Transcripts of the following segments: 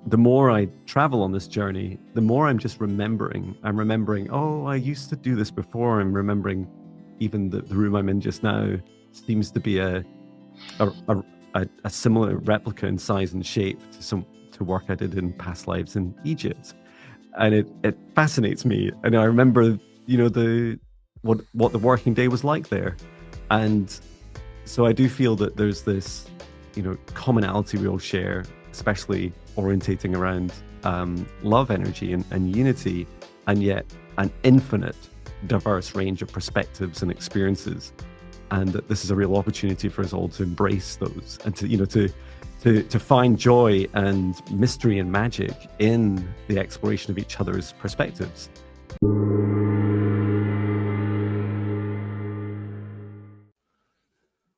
the more I travel on this journey, the more I'm just remembering. I'm remembering, oh, I used to do this before. I'm remembering even the room I'm in just now seems to be a similar replica in size and shape to work I did in past lives in Egypt. And it fascinates me. And I remember, what the working day was like there. And so I do feel that there's this, commonality we all share, especially orientating around love energy and unity, and yet an infinite diverse range of perspectives and experiences. And that this is a real opportunity for us all to embrace those and to find joy and mystery and magic in the exploration of each other's perspectives.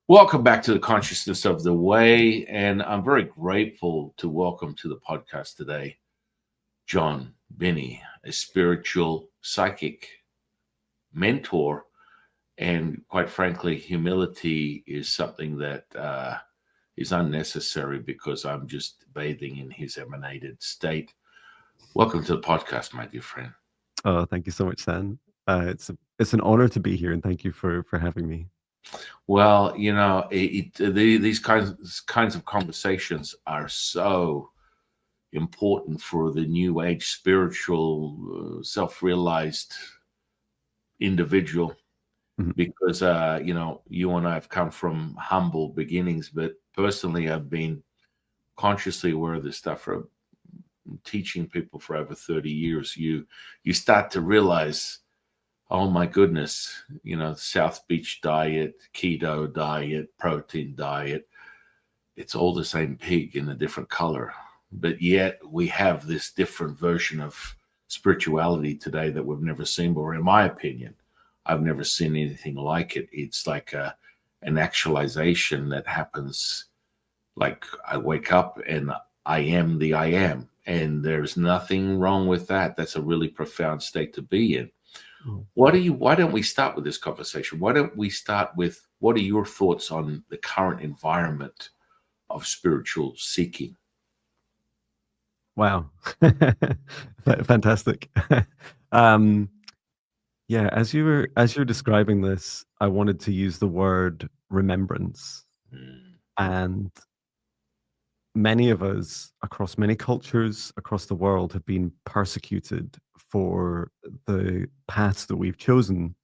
Welcome back to the Consciousness of the Way, and I'm very grateful to welcome to the podcast today Jon Binnie, a spiritual psychic mentor, and quite frankly, humility is something that is unnecessary because I'm just bathing in his emanated state. Welcome to the podcast, my dear friend. Oh, thank you so much, San. It's an honor to be here, and thank you for having me. Well, these kinds of conversations are so important for the new age spiritual self-realized individual, because you and I have come from humble beginnings, but personally I've been consciously aware of this stuff for teaching people for over 30 years. You start to realize, oh my goodness, South Beach diet, keto diet, protein diet, it's all the same pig in a different color. But yet we have this different version of spirituality today that we've never seen before. In my opinion, I've never seen anything like it. It's like an actualization that happens. Like I wake up and I am the I am. And there's nothing wrong with that. That's a really profound state to be in. Why don't we start with this conversation? Why don't we start with, what are your thoughts on the current environment of spiritual seeking? Wow. Fantastic. Yeah, as you're describing this, I wanted to use the word remembrance. And many of us across many cultures across the world have been persecuted for the paths that we've chosen.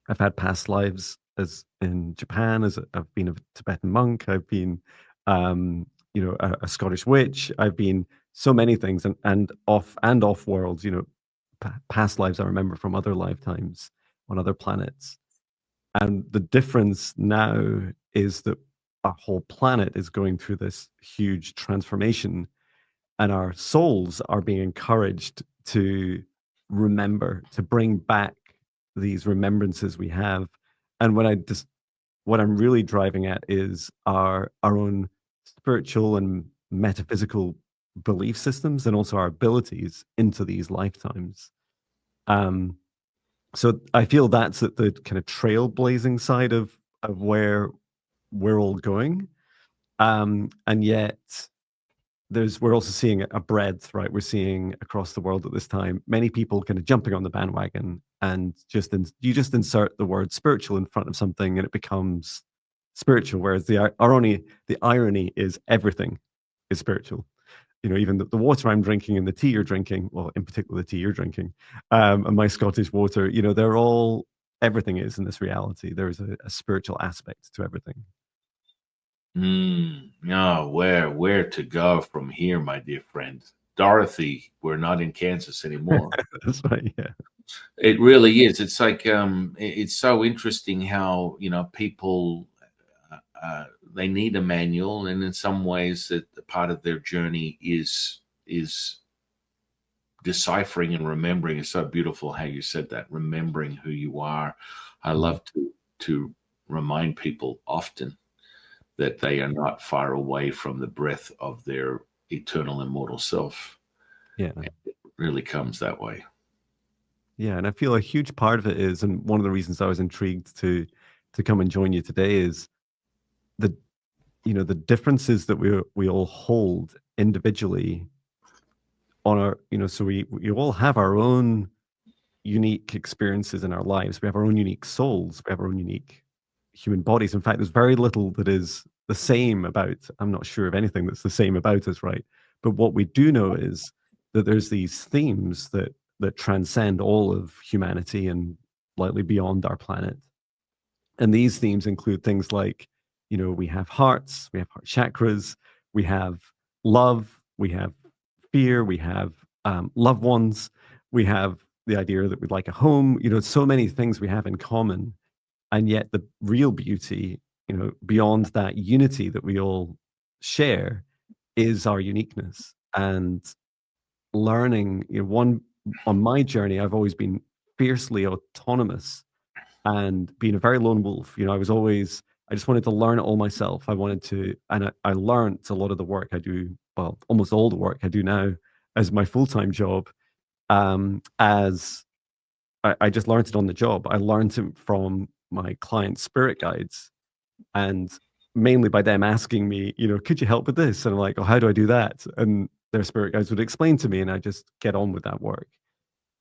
I've had past lives as in Japan, I've been a Tibetan monk, I've been a Scottish witch, I've been so many things, and off worlds, past lives I remember from other lifetimes on other planets. And the difference now is that our whole planet is going through this huge transformation, and our souls are being encouraged to remember, to bring back these remembrances we have. And what I'm really driving at is our own spiritual and metaphysical belief systems, and also our abilities into these lifetimes. So I feel that's at the kind of trailblazing side of where we're all going. And yet we're also seeing a breadth, right? We're seeing across the world at this time, many people kind of jumping on the bandwagon, and you just insert the word spiritual in front of something and it becomes spiritual. Whereas the irony is everything is spiritual. Even the water I'm drinking and the tea you're drinking, well, in particular the tea you're drinking, and my Scottish water, everything is in this reality. There's a spiritual aspect to everything. No, where to go from here, my dear friend? Dorothy, we're not in Kansas anymore. That's right, yeah. It really is. It's like it's so interesting how people they need a manual, and in some ways that part of their journey is deciphering and remembering. It's so beautiful how you said that, remembering who you are. I love to remind people often that they are not far away from the breath of their eternal immortal self. Yeah. And it really comes that way. Yeah, and I feel a huge part of it is, and one of the reasons I was intrigued to come and join you today is the differences that we all hold individually on our, so we all have our own unique experiences in our lives. We have our own unique souls. We have our own unique human bodies. In fact, there's very little that is the same about, I'm not sure of anything that's the same about us, right? But what we do know is that there's these themes that transcend all of humanity and slightly beyond our planet. And these themes include things like, we have hearts, we have heart chakras, we have love, we have fear, we have loved ones, we have the idea that we'd like a home, so many things we have in common. And yet the real beauty, beyond that unity that we all share is our uniqueness. And learning, on my journey, I've always been fiercely autonomous and being a very lone wolf. I just wanted to learn it all myself. I wanted to, and I learned a lot of the work I do, well, almost all the work I do now as my full-time job. As I just learned it on the job. I learned it from my client spirit guides, and mainly by them asking me, could you help with this? And I'm like, oh, how do I do that? And their spirit guides would explain to me, and I just get on with that work.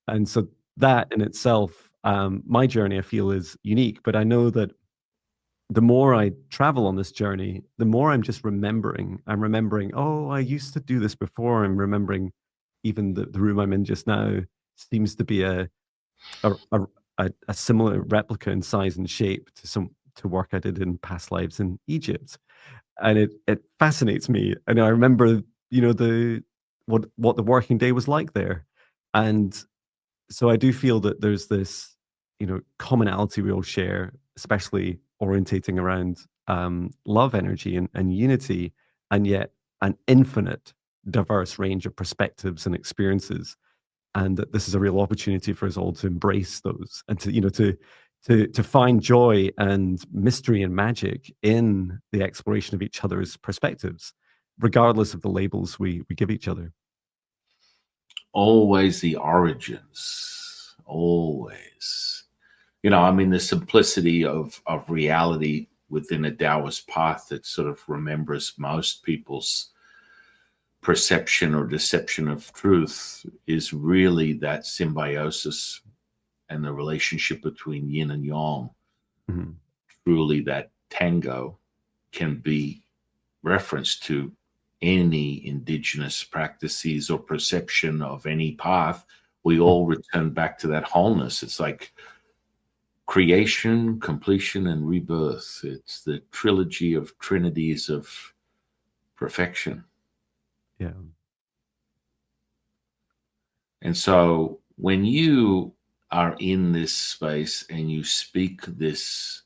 And so that in itself, my journey, I feel, is unique. But I know that the more I travel on this journey, the more I'm just remembering. I'm remembering, oh, I used to do this before. I'm remembering even the room I'm in just now seems to be a a, a, a similar replica in size and shape to work I did in past lives in Egypt. And it fascinates me. And I remember, the what the working day was like there. And so I do feel that there's this, commonality we all share, especially orientating around love energy and unity, and yet an infinite diverse range of perspectives and experiences. And that this is a real opportunity for us all to embrace those and to, to find joy and mystery and magic in the exploration of each other's perspectives, regardless of the labels we give each other. Always the origins, always. The simplicity of reality within a Taoist path that sort of remembers most people's perception or deception of truth is really that symbiosis and the relationship between yin and yang. Mm-hmm. Truly, that tango can be referenced to any indigenous practices or perception of any path. We all return back to that wholeness. It's like creation, completion, and rebirth. It's the trilogy of trinities of perfection. Yeah. And so when you are in this space and you speak this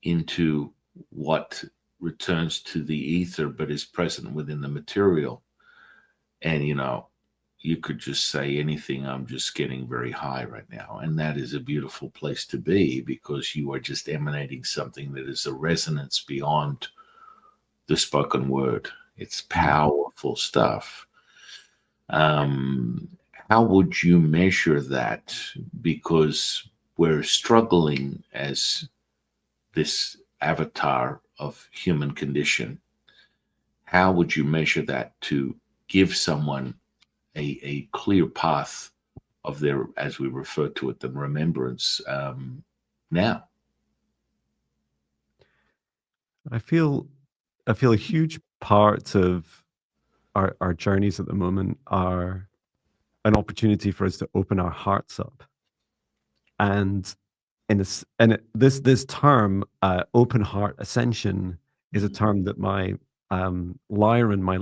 into what returns to the ether but is present within the material, and you could just say anything, I'm just getting very high right now, and that is a beautiful place to be, because you are just emanating something that is a resonance beyond the spoken word. It's powerful stuff. How would you measure that? Because we're struggling as this avatar of human condition. How would you measure that to give someone a clear path of their, as we refer to it, the remembrance now? I feel a huge part of our journeys at the moment are an opportunity for us to open our hearts up. And this term, open heart ascension, is a term that my Lyran, my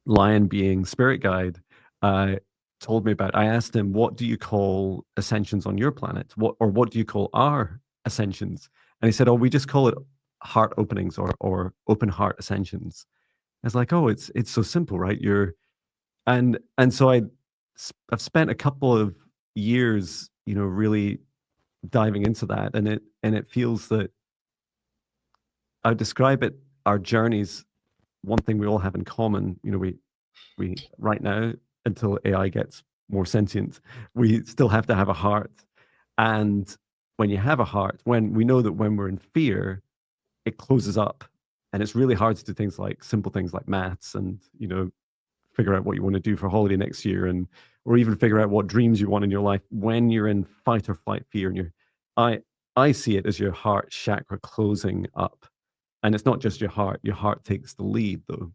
lion being spirit guide, uh, told me about. I asked him, "What do you call ascensions on your planet? What do you call our ascensions?" And he said, "Oh, we just call it heart openings or open heart ascensions." I was like, "Oh, it's so simple, right? You're." And so I've spent a couple of years, really diving into that, and it feels that I describe it, our journeys, one thing we all have in common, we right now, until AI gets more sentient, we still have to have a heart. And when you have a heart, when we know that when we're in fear, it closes up, and it's really hard to do things like simple things like maths and figure out what you want to do for holiday next year, and or even figure out what dreams you want in your life when you're in fight or flight fear, and I I see it as your heart chakra closing up. And it's not just your heart takes the lead though.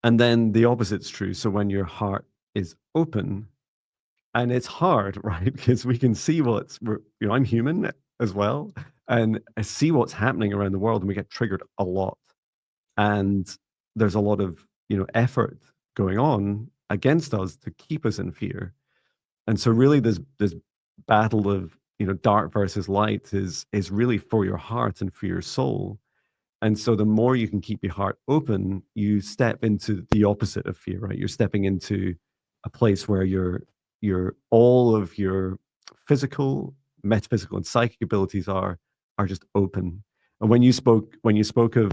And then the opposite's true. So when your heart is open, and it's hard, right? Because we can see I'm human as well, and I see what's happening around the world, and we get triggered a lot. And there's a lot of, effort going on against us to keep us in fear. And so really this battle of, dark versus light is really for your heart and for your soul. And so the more you can keep your heart open, you step into the opposite of fear, right? You're stepping into a place where your all of your physical, metaphysical, and psychic abilities are just open. And when you spoke of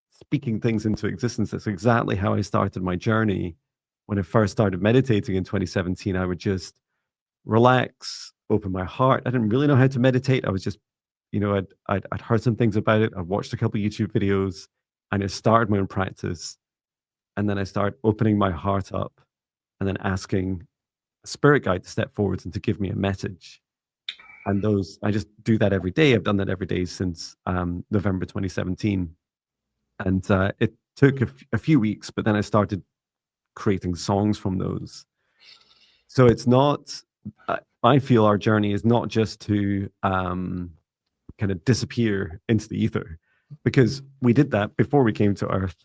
speaking things into existence, that's exactly how I started my journey. When I first started meditating in 2017, I would just relax, open my heart. I didn't really know how to meditate. I was just, I'd heard some things about it. I watched a couple of YouTube videos, and I started my own practice. And then I started opening my heart up, and then asking a spirit guide to step forwards and to give me a message. And I just do that every day. I've done that every day since November 2017. And it took a few weeks, but then I started creating songs from those. So it's not, I feel our journey is not just to kind of disappear into the ether, because we did that before we came to Earth.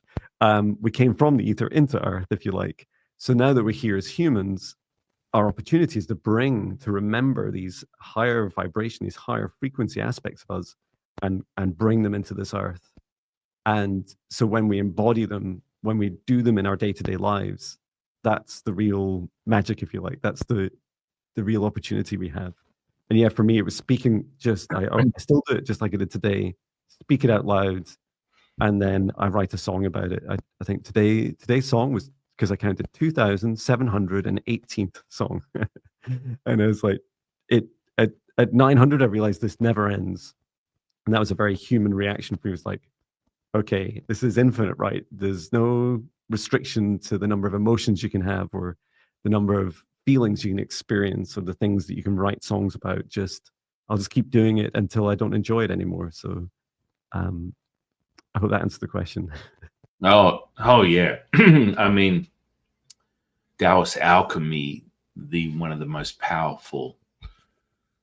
We came from the ether into Earth, if you like. So now that we're here as humans, our opportunity is to remember these higher vibration, these higher frequency aspects of us, and bring them into this Earth. And so when we embody them, when we do them in our day-to-day lives, that's the real magic, if you like. That's the real opportunity we have. And yeah, for me, it was speaking. I still do it just like I did today. Speak it out loud, and then I write a song about it. I think today's song was, because I counted 2,718th song, and I was like, at 900, I realized this never ends, and that was a very human reaction for me. It was like, okay, this is infinite, right? There's no restriction to the number of emotions you can have, or the number of feelings you can experience, or the things that you can write songs about. I'll just keep doing it until I don't enjoy it anymore. So I hope that answered the question. Oh yeah. I mean, Taoist alchemy, one of the most powerful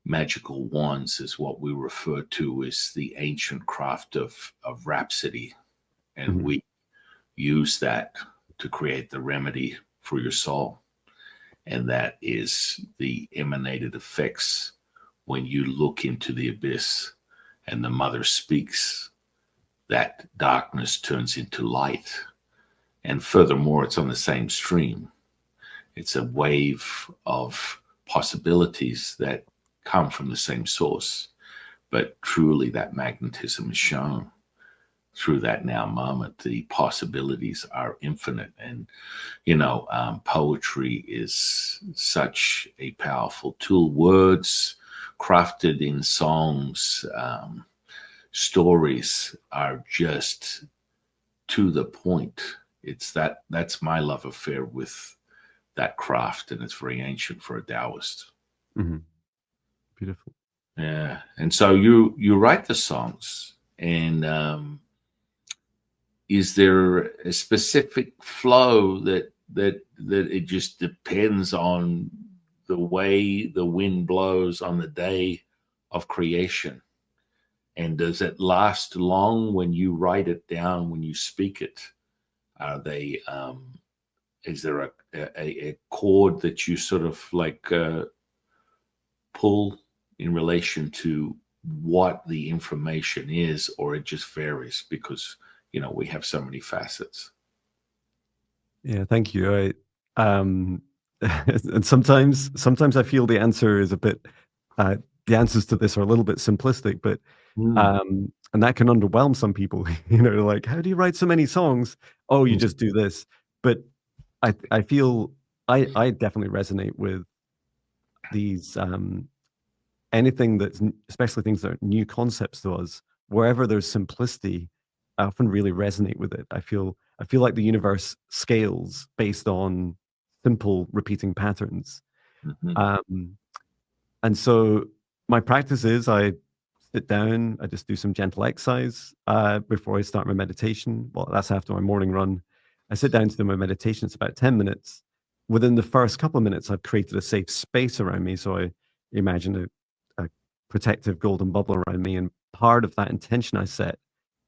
magical wands, is what we refer to as the ancient craft of rhapsody. And we use that to create the remedy for your soul. And that is the emanated effects when you look into the abyss and the mother speaks. That darkness turns into light. And furthermore, it's on the same stream. It's a wave of possibilities that come from the same source. But truly, that magnetism is shown through that now moment. The possibilities are infinite. And, poetry is such a powerful tool. Words crafted in songs, stories are just to the point. That's my love affair with that craft, and it's very ancient for a Taoist. Mm-hmm. Beautiful. Yeah. And so you write the songs, and is there a specific flow that it just depends on the way the wind blows on the day of creation? And does it last long when you write it down, when you speak it? Are they, is there a chord that you sort of like pull in relation to what the information is, or it just varies because, we have so many facets? Yeah, thank you. And sometimes I feel the answer is the answers to this are a little bit simplistic, but and that can underwhelm some people. Like, how do you write so many songs? Oh, you just do this. But I feel I definitely resonate with these anything especially things that are new concepts to us. Wherever there's simplicity, I often really resonate with it. I feel I feel like the universe scales based on simple repeating patterns. Mhm. And so my practice is I sit down, I just do some gentle exercise before I start my meditation. Well, that's after my morning run. I sit down to do my meditation. It's about 10 minutes. Within the first couple of minutes, I've created a safe space around me. So I imagine a protective golden bubble around me. And part of that intention I set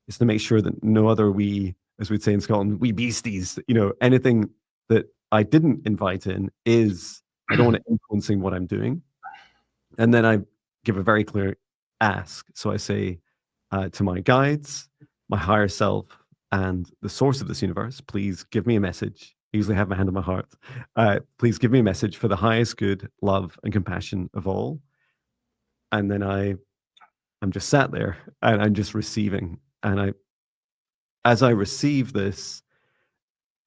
is to make sure that no other wee, as we'd say in Scotland, wee beasties, anything that I didn't invite in is, I don't want it influencing what I'm doing. And then I give a very clear ask. So I say to my guides, my higher self, and the source of this universe, please give me a message. I usually have my hand on my heart. Please give me a message for the highest good, love, and compassion of all. And then I'm just sat there and I'm just receiving. And as I receive this,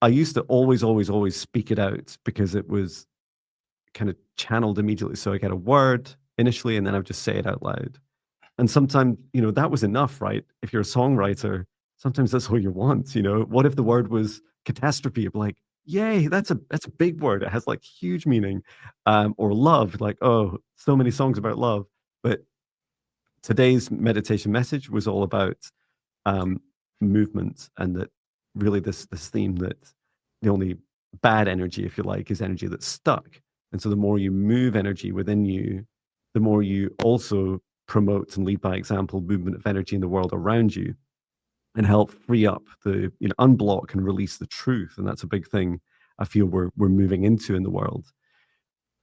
I used to always, always, always speak it out because it was kind of channeled immediately. So I get a word initially, and then I would just say it out loud. And sometimes, that was enough, right? If you're a songwriter, sometimes that's all you want. What if the word was catastrophe? You'd be like, yay, that's a big word. It has like huge meaning. Or love, like, oh, so many songs about love. But today's meditation message was all about movement, and that really this theme that the only bad energy, if you like, is energy that's stuck. And so the more you move energy within you, the more you also promote and lead by example movement of energy in the world around you, and help free up unblock and release the truth. And that's a big thing I feel we're moving into in the world.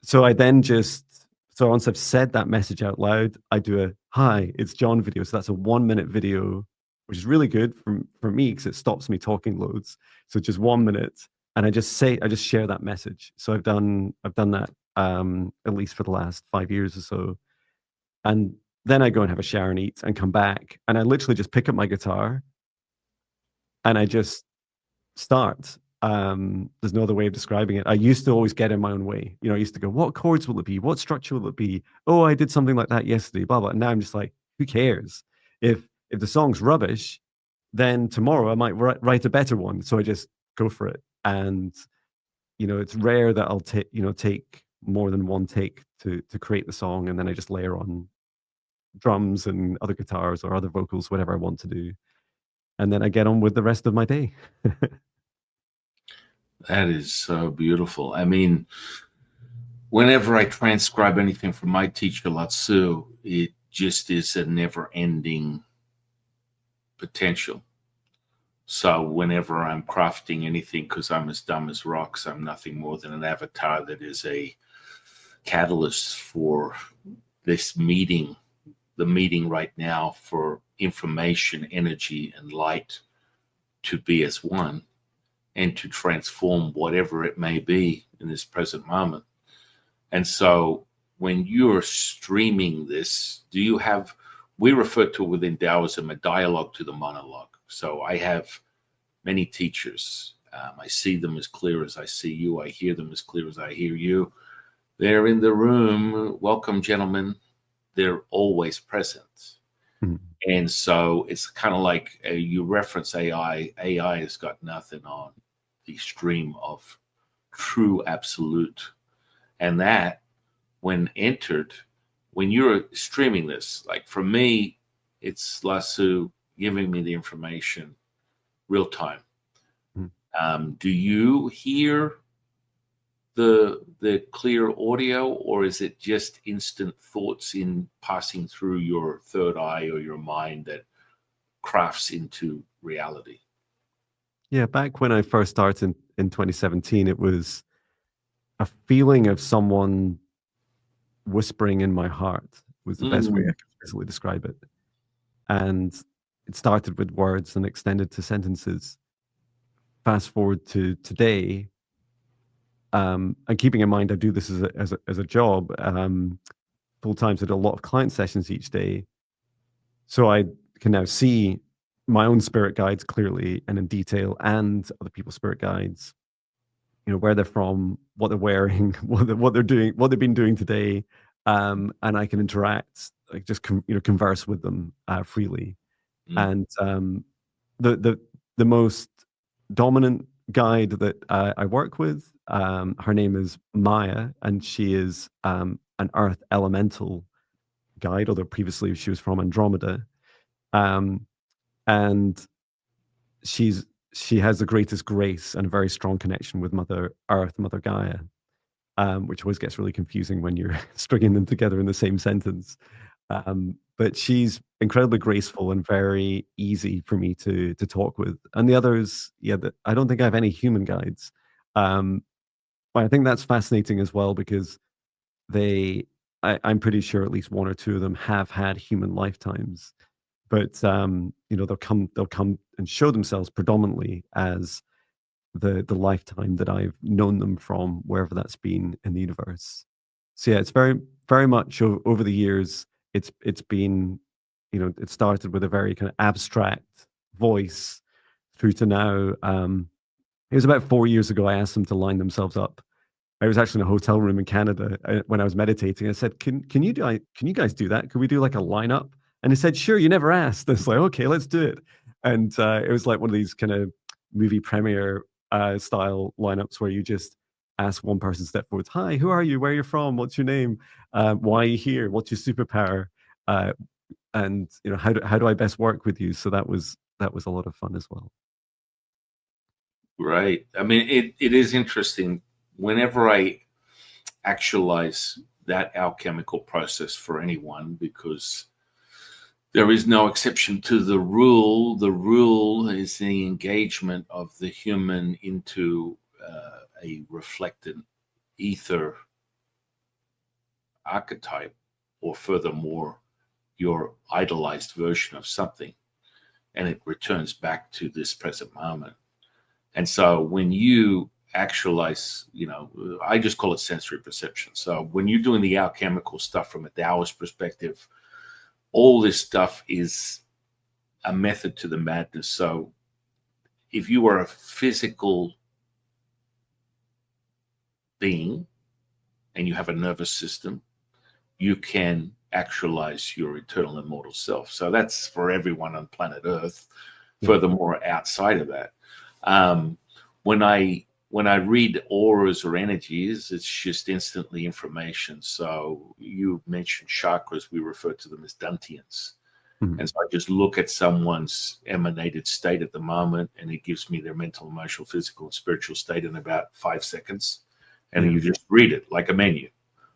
So I then so once I've said that message out loud, I do a hi, it's Jon video. So that's a 1 minute video, which is really good for me because it stops me talking loads. So just 1 minute, and I just share that message. So I've done that at least for the last 5 years or so. And then I go and have a shower and eat and come back, and I literally just pick up my guitar and I just start. There's no other way of describing it. I used to always get in my own way. I used to go, what chords will it be? What structure will it be? Oh, I did something like that yesterday, blah, blah. And now I'm just like, who cares? If the song's rubbish, then tomorrow I might write a better one. So I just go for it. And, it's rare that I'll take more than one take to create the song. And then I just layer on drums and other guitars or other vocals, whatever I want to do. And then I get on with the rest of my day. That is so beautiful. I mean, whenever I transcribe anything from my teacher, Latsu, it just is a never ending potential. So whenever I'm crafting anything, because I'm as dumb as rocks, I'm nothing more than an avatar that is a catalyst for this meeting, the meeting right now for information, energy, and light to be as one and to transform whatever it may be in this present moment. And so when you're streaming this, we refer to it within Taoism, a dialogue to the monologue. So I have many teachers. I see them as clear as I see you. I hear them as clear as I hear you. They're in the room. Welcome, gentlemen. They're always present. Mhm. And so it's kind of like you reference AI. AI has got nothing on the stream of true absolute. And that, when entered, when you're streaming this, like for me, it's Lasso giving me the information real time. Do you hear the clear audio, or is it just instant thoughts in passing through your third eye or your mind that crafts into reality? Yeah, back when I first started in 2017, it was a feeling of someone whispering in my heart was the best way I Mm, could physically describe it. And it started with words and extended to sentences. Fast forward to today, and keeping in mind I do this as a job full time, so I do a lot of client sessions each day. So I can now see my own spirit guides clearly and in detail, and other people's spirit guides, where they're from, what they're wearing, what they're doing, what they've been doing today, and I can interact, like just converse with them freely. mm, And the most dominant guide that I work with. Her name is Maya, and she is an earth elemental guide, although previously she was from Andromeda. Um, and she has the greatest grace and a very strong connection with Mother Earth, Mother Gaia, which always gets really confusing when you're stringing them together in the same sentence. But she's incredibly graceful and very easy for me to talk with. And the others, yeah, I don't think I have any human guides. But I think that's fascinating as well because I'm pretty sure at least one or two of them have had human lifetimes. But they'll come and show themselves predominantly as the lifetime that I've known them from, wherever that's been in the universe. So yeah, it's very very much over the years. It's been, it started with a very kind of abstract voice through to now. It was about 4 years ago. I asked them to line themselves up. I was actually in a hotel room in Canada when I was meditating. I said, can you guys do that? Could we do like a lineup?" And they said, "Sure, you never asked." It's like, okay, let's do it. And it was like one of these kind of movie premiere style lineups where you just ask one person to step forward. "Hi, who are you? Where are you from? What's your name? Why are you here? What's your superpower? Uh, and how do I best work with you?" So that was a lot of fun as well. Right. I mean, it is interesting. Whenever I actualize that alchemical process for anyone, because there is no exception to the rule. The rule is the engagement of the human into a reflected ether archetype, or furthermore, your idolized version of something, and it returns back to this present moment. And so when you actualize, I just call it sensory perception. So when you're doing the alchemical stuff from a Taoist perspective, all this stuff is a method to the madness. So if you are a physical being and you have a nervous system, you can actualize your eternal immortal self. So that's for everyone on planet Earth. Yeah. Furthermore, outside of that, when I read auras or energies, it's just instantly information. So you mentioned chakras; we refer to them as dantians. Mhm. And so I just look at someone's emanated state at the moment, and it gives me their mental, emotional, physical, and spiritual state in about 5 seconds. And Yeah. you just read it like a menu.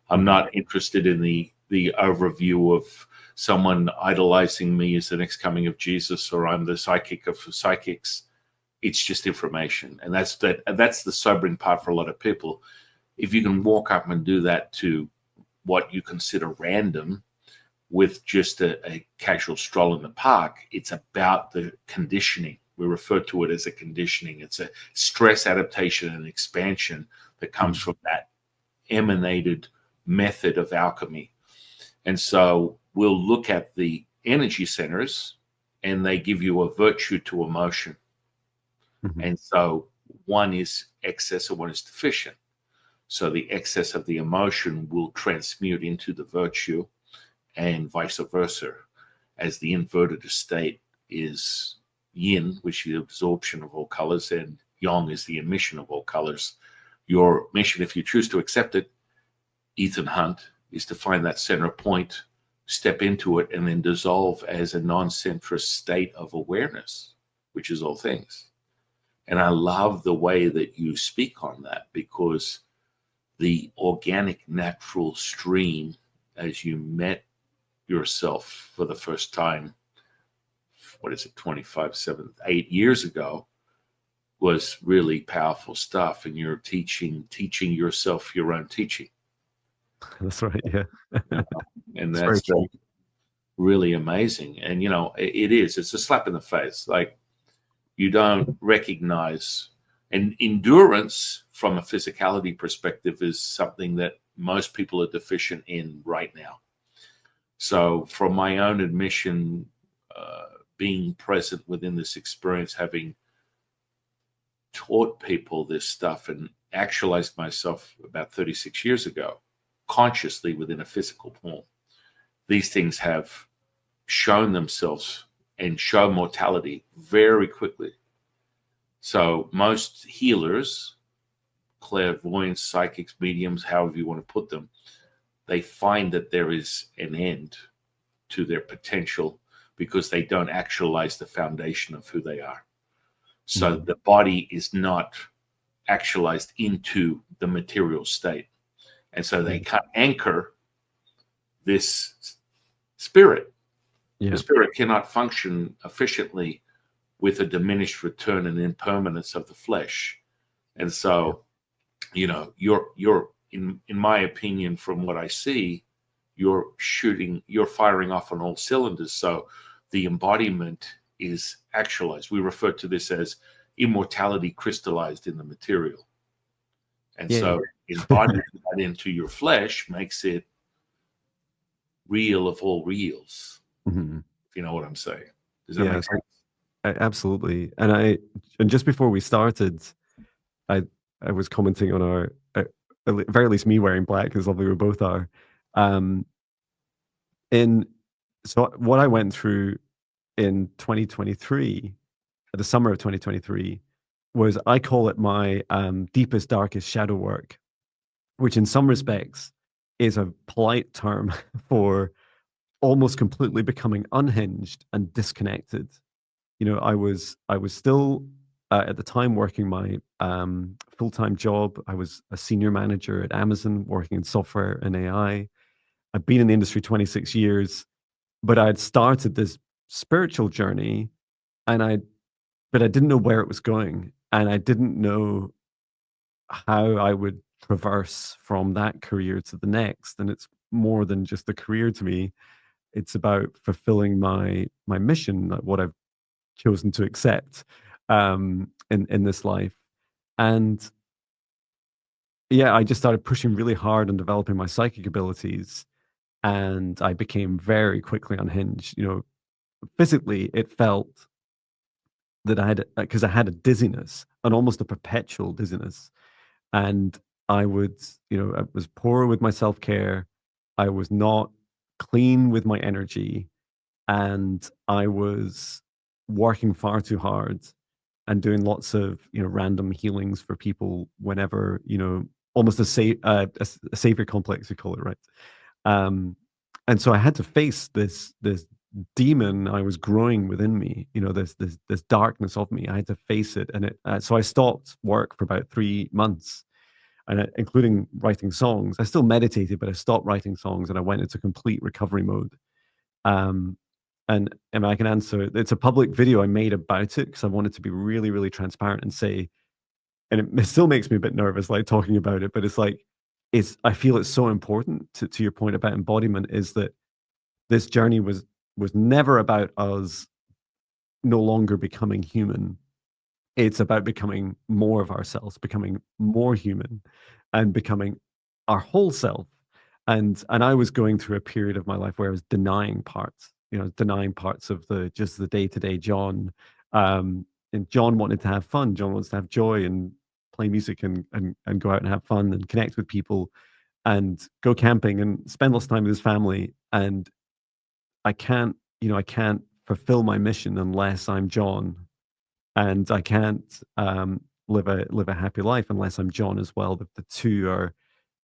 I'm Mhm. not interested in the overview of someone idolizing me as the next coming of Jesus, or I'm the psychic of psychics. It's just information, and that's the sobering part for a lot of people. If you can walk up and do that to what you consider random, with just a casual stroll in the park, it's about the conditioning. We refer to it as a conditioning. It's a stress adaptation and expansion that comes Mhm. from that emanated method of alchemy. And so we'll look at the energy centers, and they give you a virtue to emotion. Mhm. And so one is excess and one is deficient. So the excess of the emotion will transmute into the virtue, and vice versa, as the inverted state is yin, which is the absorption of all colors, and yang is the emission of all colors. Your mission, if you choose to accept it, Ethan Hunt, is to find that center point, step into it, and then dissolve as a non-centrist state of awareness, which is all things. And I love the way that you speak on that, because the organic, natural stream, as you met yourself for the first time, what is it, 25, 8 years ago, was really powerful stuff. And you're teaching yourself your own teaching. That's right. Yeah. You know? And It's very that's true. really amazing. And, it's a slap in the face. Like, you don't recognize, and endurance from a physicality perspective is something that most people are deficient in right now. So, from my own admission, being present within this experience, having taught people this stuff and actualized myself about 36 years ago, consciously within a physical form, these things have shown themselves and show mortality very quickly. So most healers, clairvoyants, psychics, mediums, however you want to put them, they find that there is an end to their potential because they don't actualize the foundation of who they are. So the body is not actualized into the material state. And so they can't anchor this spirit. The spirit cannot function efficiently with a diminished return and impermanence of the flesh. And so, you know, you're in my opinion, from what I see, you're firing off on all cylinders. So the embodiment is actualized. We refer to this as immortality crystallized in the material. And so embodying that into your flesh makes it real of all reals. If you know what I'm saying. Does that make sense? Absolutely. And just before we started, I was commenting on our, at very least me wearing black, as lovely we both are. So what I went through in 2023, the summer of 2023, was, I call it my deepest, darkest shadow work, which in some respects is a polite term for almost completely becoming unhinged and disconnected. You know, I was still at the time working my full-time job. I was a senior manager at Amazon working in software and AI. I've been in the industry 26 years, but I had started this spiritual journey, but I didn't know where it was going, and I didn't know how I would traverse from that career to the next. And it's more than just a career to me. It's about fulfilling my mission, like what I've chosen to accept in this life. And yeah, I just started pushing really hard on developing my psychic abilities, and I became very quickly unhinged. You know, physically, it felt that because I had a dizziness, and almost a perpetual dizziness. And I was poor with my self-care. I was not clean with my energy, and I was working far too hard and doing lots of, random healings for people whenever, almost a savior complex, you call it, right? And so I had to face this demon I was growing within me, this darkness of me. I had to face it, and so I stopped work for about 3 months, and including writing songs. I still meditated, but I stopped writing songs, and I went into complete recovery mode. And I can answer. It's a public video I made about it because I wanted to be really, really transparent and say. And it still makes me a bit nervous, like talking about it. But it's like, I feel it's so important to your point about embodiment, is that this journey was never about us no longer becoming human. It's about becoming more of ourselves, becoming more human, and becoming our whole self. And I was going through a period of my life where I was denying parts, denying parts of the day-to-day Jon. And Jon wanted to have fun. Jon wants to have joy and play music and go out and have fun and connect with people and go camping and spend lots of time with his family. And I can't fulfill my mission unless I'm Jon, and I can't live a happy life unless I'm Jon as well. The two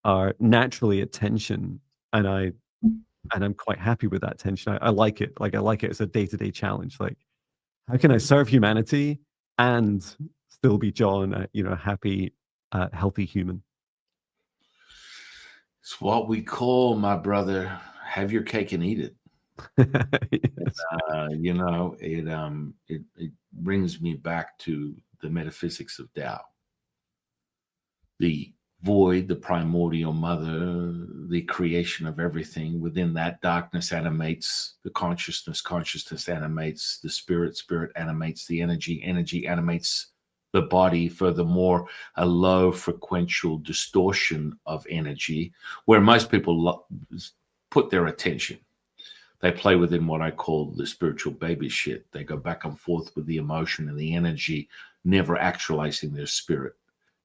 are naturally at tension, and I'm quite happy with that tension. I like it. Like, I like it as a day-to-day challenge. Like, how can I serve humanity and still be Jon, a happy, healthy human? It's what we call, my brother, have your cake and eat it. Yes. It brings me back to the metaphysics of Tao. The void, the primordial mother, the creation of everything. Within that, darkness animates the consciousness, consciousness animates the spirit, spirit animates the energy, energy animates the body. Furthermore, a low frequential distortion of energy, where most people put their attention. They play within what I call the spiritual baby shit. They go back and forth with the emotion and the energy, never actualizing their spirit,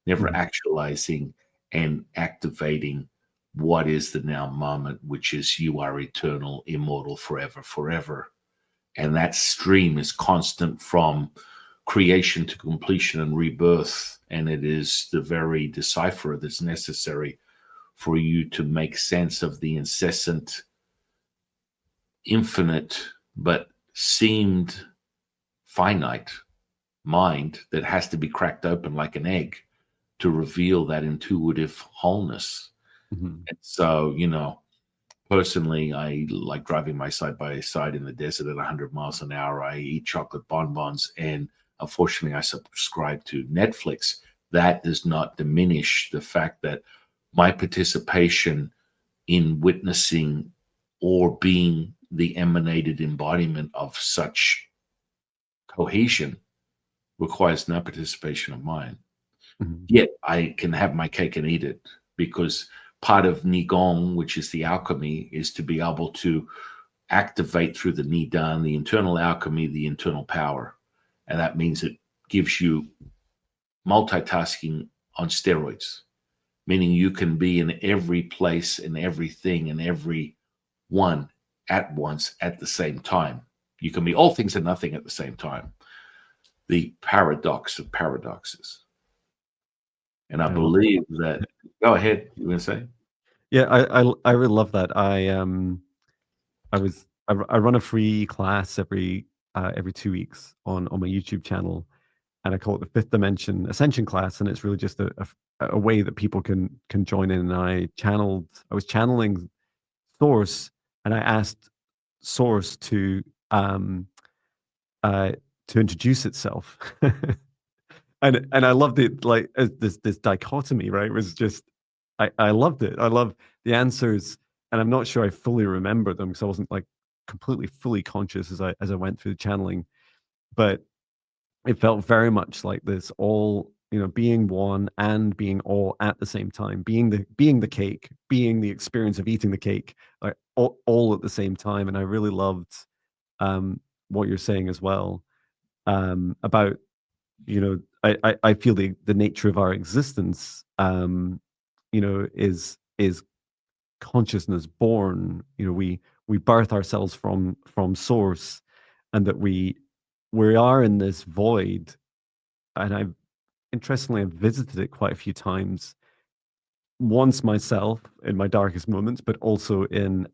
never actualizing and activating what is the now moment, which is you are eternal, immortal, forever, forever. And that stream is constant from creation to completion and rebirth, and it is the very decipherer that's necessary for you to make sense of the incessant, infinite, but seemed finite mind that has to be cracked open like an egg to reveal that intuitive wholeness. Mhm. And so, personally, I like driving my side by side in the desert at 100 miles an hour. I eat chocolate bonbons, and unfortunately, I subscribe to Netflix. That does not diminish the fact that my participation in witnessing or being the emanated embodiment of such cohesion requires no participation of mine. Mhm. Yet I can have my cake and eat it, because part of Nigong, which is the alchemy, is to be able to activate through the Nidan, the internal alchemy, the internal power. And that means it gives you multitasking on steroids, meaning you can be in every place and everything and every one at once at the same time. You can be all things and nothing at the same time. The paradox of paradoxes. And I I love believe that. Go ahead. You want to say? Yeah, I really love that. I run a free class every 2 weeks on my YouTube channel, and I call it the Fifth Dimension Ascension class, and it's really just a way that people can join in. And I was channeling Source, and I asked Source um uh to introduce itself. And I loved it, like, as this dichotomy, right? It was just I loved it. I love the answers, and I'm not sure I fully remember them because I wasn't, like, completely fully conscious as I went through the channeling, but it felt very much like this all, being one and being all at the same time, being the cake, being the experience of eating the cake, like, all at the same time. And I really loved, what you're saying as well, about, I feel the nature of our existence, is consciousness born. We birth ourselves from source, and that we are in this void. And I've visited it quite a few times, once myself in my darkest moments, but also in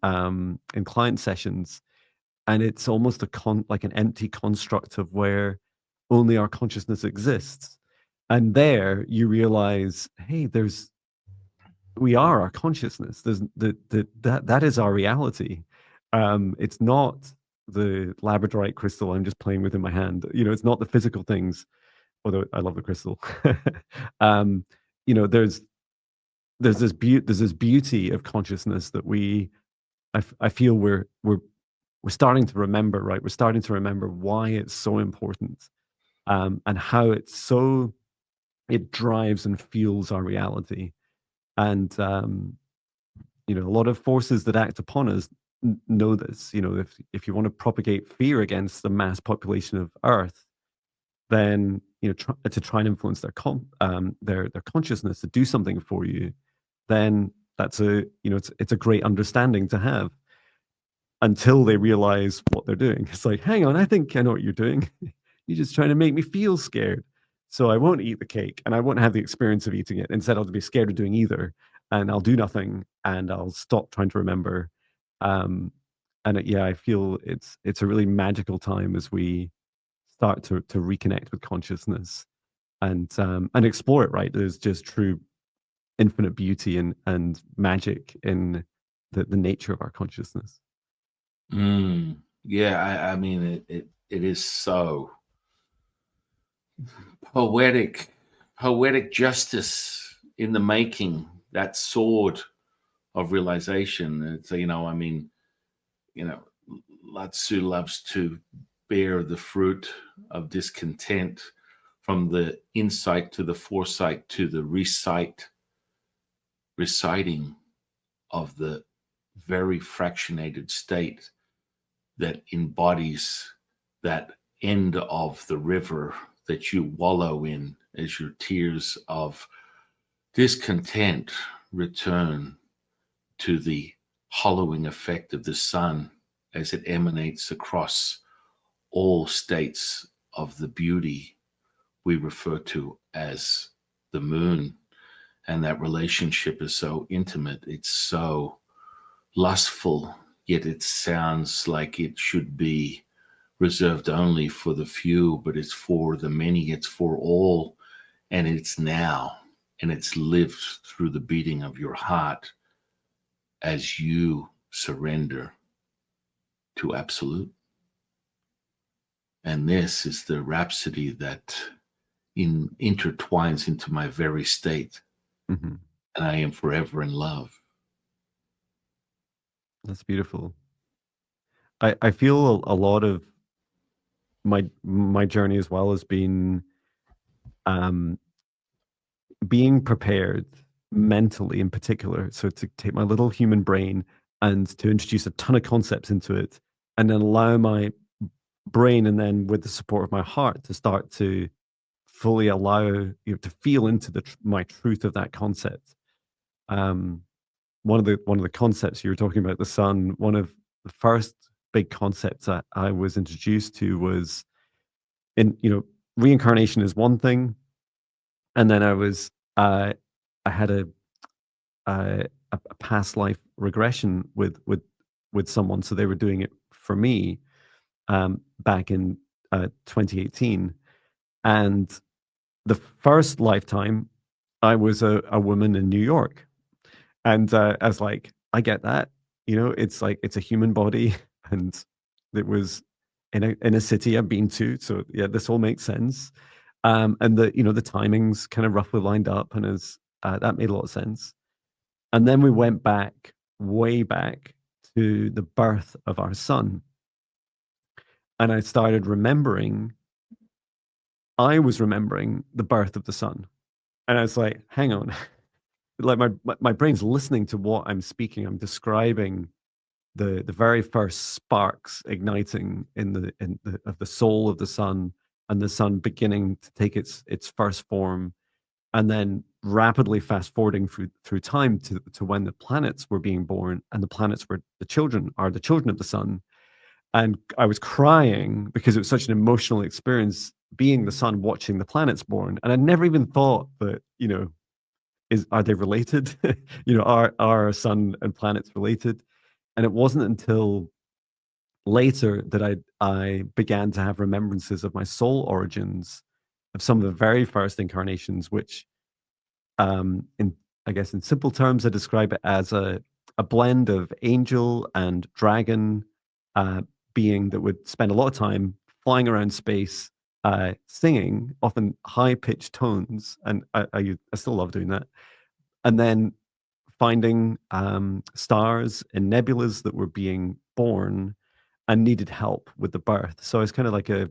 client sessions. And it's almost like an empty construct of where only our consciousness exists. And there you realize, hey, we are our consciousness. There's that is our reality. It's not the labradorite crystal I'm just playing with in my hand. It's not the physical things, although I love the crystal. um, there's this beauty of consciousness that I feel we're starting to remember, right? We're starting to remember why it's so important, and how it drives and fuels our reality. And a lot of forces that act upon us know this. If you want to propagate fear against the mass population of Earth, then to try and influence their consciousness to do something for you, then it's a great understanding to have, until they realize what they're doing. It's like, hang on, I think I know what you're doing. You're just trying to make me feel scared. So I won't eat the cake, and I won't have the experience of eating it. Instead, I'll be scared of doing either. And I'll do nothing, and I'll stop trying to remember. Yeah, I feel it's a really magical time as we start to reconnect with consciousness, and explore it, right? There's just true infinite beauty and magic in the nature of our consciousness. Yeah, I mean, it is so poetic, poetic justice in the making. That sword of realization. It's, I mean, you know, Latsu loves to bear the fruit of discontent, from the insight to the foresight to the reciting of the very fractionated state that embodies that end of the river that you wallow in as your tears of discontent return to the hollowing effect of the sun as it emanates across all states of the beauty we refer to as the moon. And that relationship is so intimate. It's so lustful, yet it sounds like it should be reserved only for the few, but it's for the many, it's for all, and it's now, and it's lived through the beating of your heart as you surrender to absolute. And this is the rhapsody that intertwines into my very state, Mm-hmm. and I am forever in love. That's beautiful. I feel a lot of my journey as well has been um, being prepared mentally in particular. So to take my little human brain and to introduce a ton of concepts into it, and then allow my brain, and then with the support of my heart, to start to fully allow to feel into my truth of that concept. Um, one of the concepts you were talking about, the sun. One of the first big concepts that I was introduced to was in reincarnation is one thing, and then I had a, a past life regression with someone, so they were doing it for me back in 2018, and the first lifetime I was a woman in New York. And I was like, I get that. It's like it's a human body, and it was in a city I've been to. So yeah, this all makes sense. And the timings kind of roughly lined up, and as that made a lot of sense. And then we went back, way back to the birth of our son, and I started remembering. I was remembering the birth of the son, and I was like, hang on. Like my brain's listening to what I'm speaking. I'm describing the very first sparks igniting of the soul of the sun, and the sun beginning to take its first form, and then rapidly fast forwarding through time to when the planets were being born, and the planets were the children of the sun. And I was crying because it was such an emotional experience being the sun watching the planets born, and I never even thought that are they related? Are sun and planets related? And it wasn't until later that I began to have remembrances of my soul origins, of some of the very first incarnations, which, in I guess in simple terms, I describe it as a blend of angel and dragon being that would spend a lot of time flying around space, singing often high pitched tones, and I still love doing that, and then finding stars and nebulas that were being born and needed help with the birth. So I was kind of like a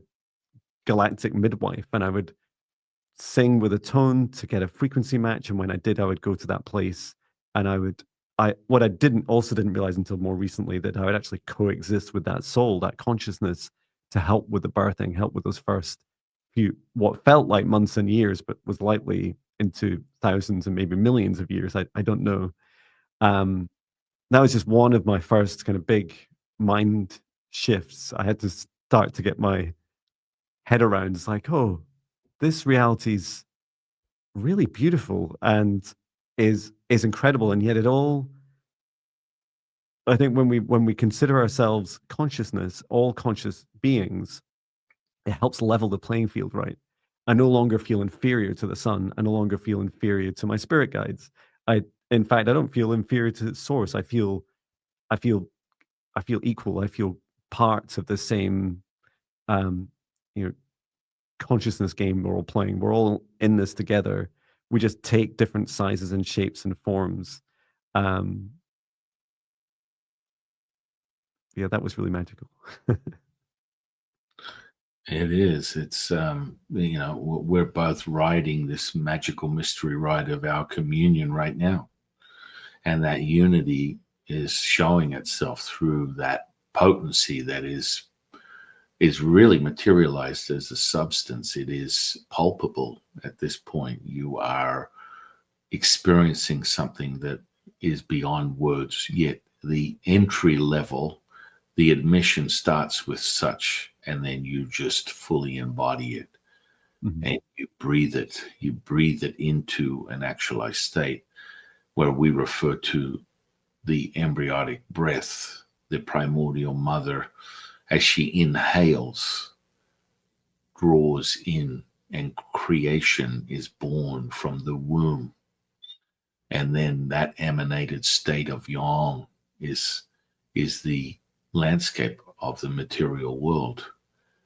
galactic midwife, and I would sing with a tone to get a frequency match. And when I did, I would go to that place, and what I didn't realize until more recently, that I would actually coexist with that soul, that consciousness, to help with the birthing, help with those first few, what felt like months and years, but was likely into thousands and maybe millions of years. I don't know. Um, that was just one of my first kind of big mind shifts. I had to start to get my head around. It's like, oh, this reality's really beautiful and is incredible, and yet it all. I think when we consider ourselves consciousness, all conscious beings, it helps level the playing field, right? I no longer feel inferior to the sun. I no longer feel inferior to my spirit guides. In fact, I don't feel inferior to source. I feel I feel equal. I feel parts of the same, um, you know, consciousness game we're all playing. We're all in this together. We just take different sizes and shapes and forms. Um, yeah, that was really magical. It is. It's we're both riding this magical mystery ride of our communion right now, and that unity is showing itself through that potency that is really materialized as a substance. It is palpable at this point. You are experiencing something that is beyond words, yet the entry level, the admission starts with such, and then you just fully embody it. Mhm. and you breathe it. You breathe it into an actualized state where we refer to the embryonic breath, the primordial mother, as she inhales, draws in, and creation is born from the womb. And then that emanated state of yang is the landscape of the material world.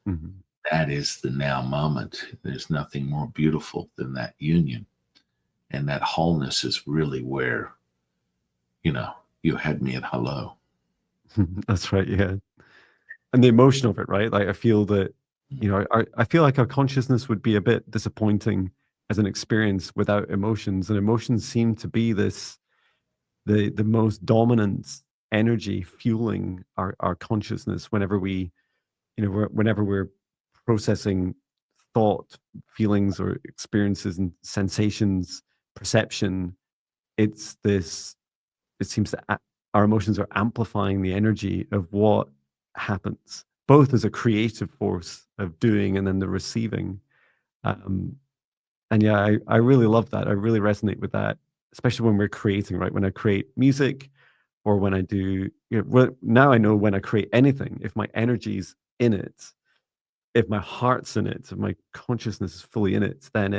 Mhm. That is the now moment. There's nothing more beautiful than that union. And that wholeness is really where, you had me at hello. That's right, yeah. And the emotion of it, right? Like, I feel that, I feel like our consciousness would be a bit disappointing as an experience without emotions, and emotions seem to be the most dominant energy fueling our consciousness whenever whenever we're processing thought, feelings, or experiences and sensations, perception. It's this. It seems that our emotions are amplifying the energy of what happens, both as a creative force of doing and then the receiving. Um, and yeah, I really love that. I really resonate with that, especially when we're creating, right? When I create music or when I do, now I know when I create anything, if my energy's in it, if my heart's in it, if my consciousness is fully in it, then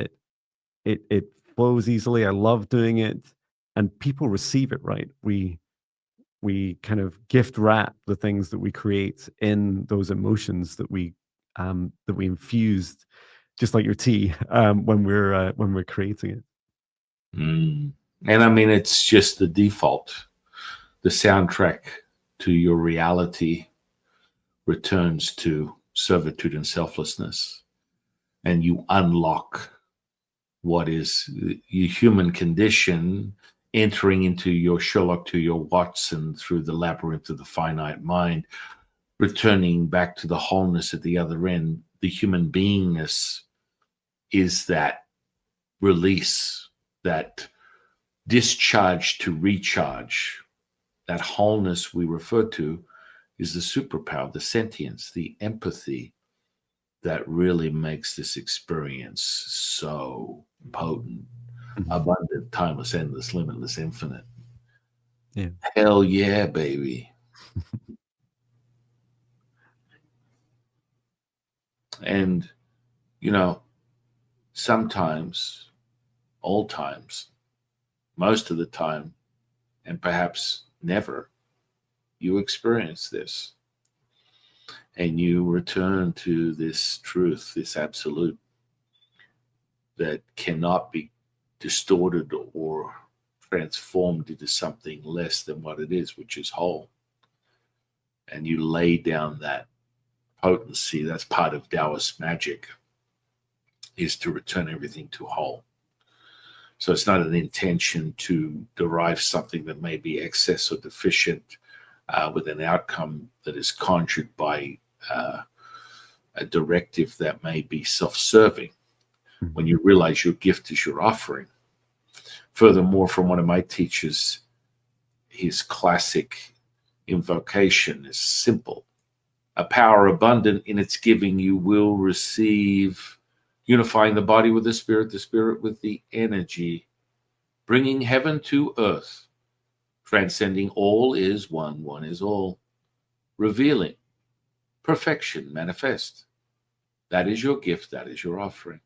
it flows easily. I love doing it, and people receive it, right? We kind of gift wrap the things that we create in those emotions that we infused, just like your tea, when we're creating it. Mm. And I mean, it's just the default. The soundtrack to your reality returns to servitude and selflessness, and you unlock what is your human condition, entering into your Sherlock to your Watson through the labyrinth of the finite mind, returning back to the wholeness at the other end. The human beingness is that release, that discharge to recharge. That wholeness we refer to is the superpower, the sentience, the empathy that really makes this experience so potent, Mhm. abundant, timeless, endless, limitless, infinite. Yeah. Hell yeah, baby. And, you know, sometimes, all times, most of the time, and perhaps never, you experience this and you return to this truth, this absolute that cannot be distorted or transformed into something less than what it is, which is whole. And you lay down that potency. That's part of Taoist magic, is to return everything to whole. So it's not an intention to derive something that may be excess or deficient with an outcome that is conjured by a directive that may be self-serving, when Mhm. you realize your gift is your offering. Furthermore, from one of my teachers, his classic invocation is simple: a power abundant in its giving you will receive, unifying the body with the spirit with the energy, bringing heaven to earth, transcending all is one, one is all, revealing perfection manifest. That is your gift, that is your offering.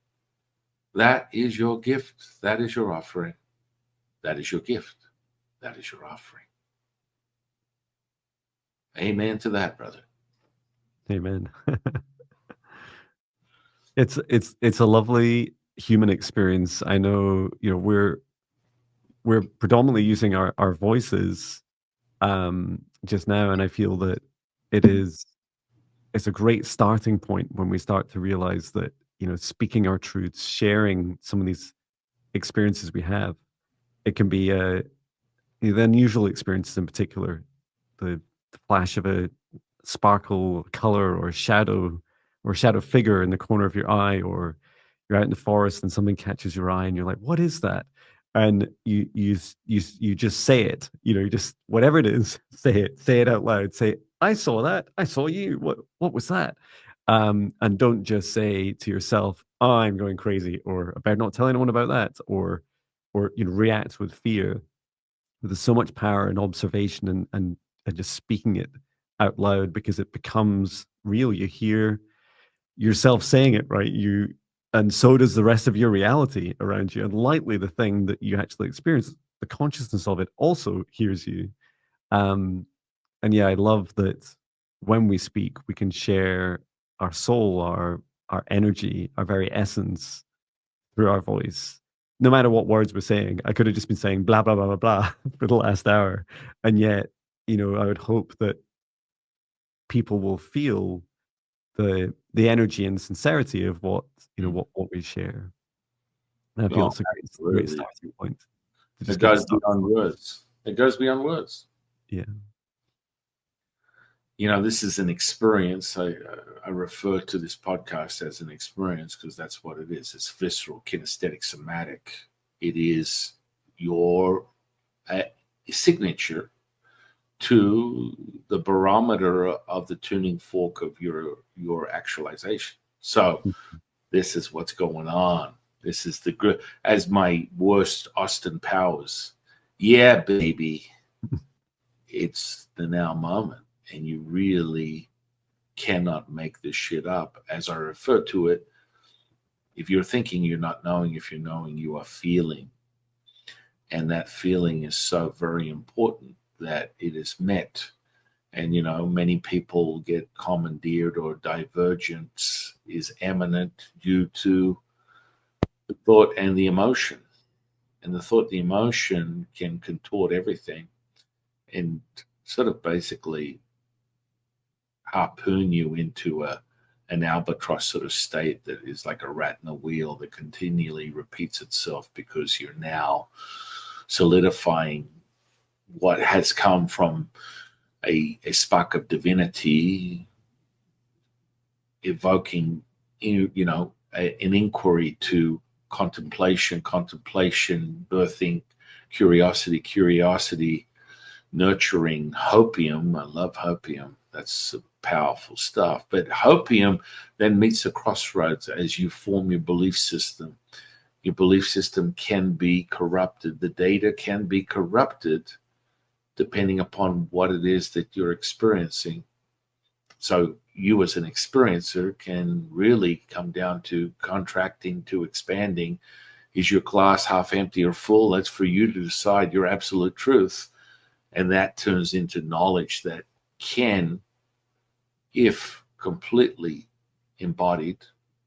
That is your gift, that is your offering. That is your gift, that is your offering. Amen to that, brother. Amen. It's a lovely human experience. I know, we're predominantly using our voices just now, and I feel that it is it's a great starting point when we start to realize that, speaking our truths, sharing some of these experiences we have, it can be the unusual experiences in particular, the flash of a sparkle, color, or shadow figure in the corner of your eye, or you're out in the forest and something catches your eye and you're like, "What is that?" And you just say it. You just, whatever it is, say it out loud. Say, "I saw that. I saw you. What was that?" And don't just say to yourself, I'm going crazy, or I better not tell anyone about that, or react with fear. There's so much power in observation and just speaking it out loud, because it becomes real. You hear yourself saying it, right? And so does the rest of your reality around you. And likely the thing that you actually experience, the consciousness of it also hears you. Um, and yeah, I love that when we speak, we can share our soul, our energy, our very essence through our voice. No matter what words we're saying, I could have just been saying blah blah blah blah blah for the last hour, and yet, I would hope that people will feel the energy and sincerity of what we share. And I feel Oh, it's a great absolutely. starting point to It just get goes stuck. beyond words. It goes beyond words. Yeah. This is an experience. I refer to this podcast as an experience because that's what it is. It's visceral, kinesthetic, somatic. It is your uh, signature to the barometer of the tuning fork of your actualization. So this is what's going on. This is the good. As my worst Austin Powers. Yeah, baby. It's the now moment, and you really cannot make this shit up. As I refer to it, if you're thinking, you're not knowing. If you're knowing, you are feeling. And that feeling is so very important that it is met. And, many people get commandeered, or divergence is eminent due to the thought and the emotion. And the thought, the emotion can contort everything and sort of basically harpoon you into an albatross sort of state that is like a rat in a wheel that continually repeats itself, because you're now solidifying what has come from a spark of divinity, evoking an inquiry to contemplation, birthing curiosity, nurturing hopium. I love hopium. That's powerful stuff. But hopium then meets a crossroads as you form your belief system. Your belief system can be corrupted. The data can be corrupted depending upon what it is that you're experiencing. So you as an experiencer can really come down to contracting to expanding. Is your glass half empty or full? That's for you to decide, your absolute truth. And that turns into knowledge that can, if completely embodied,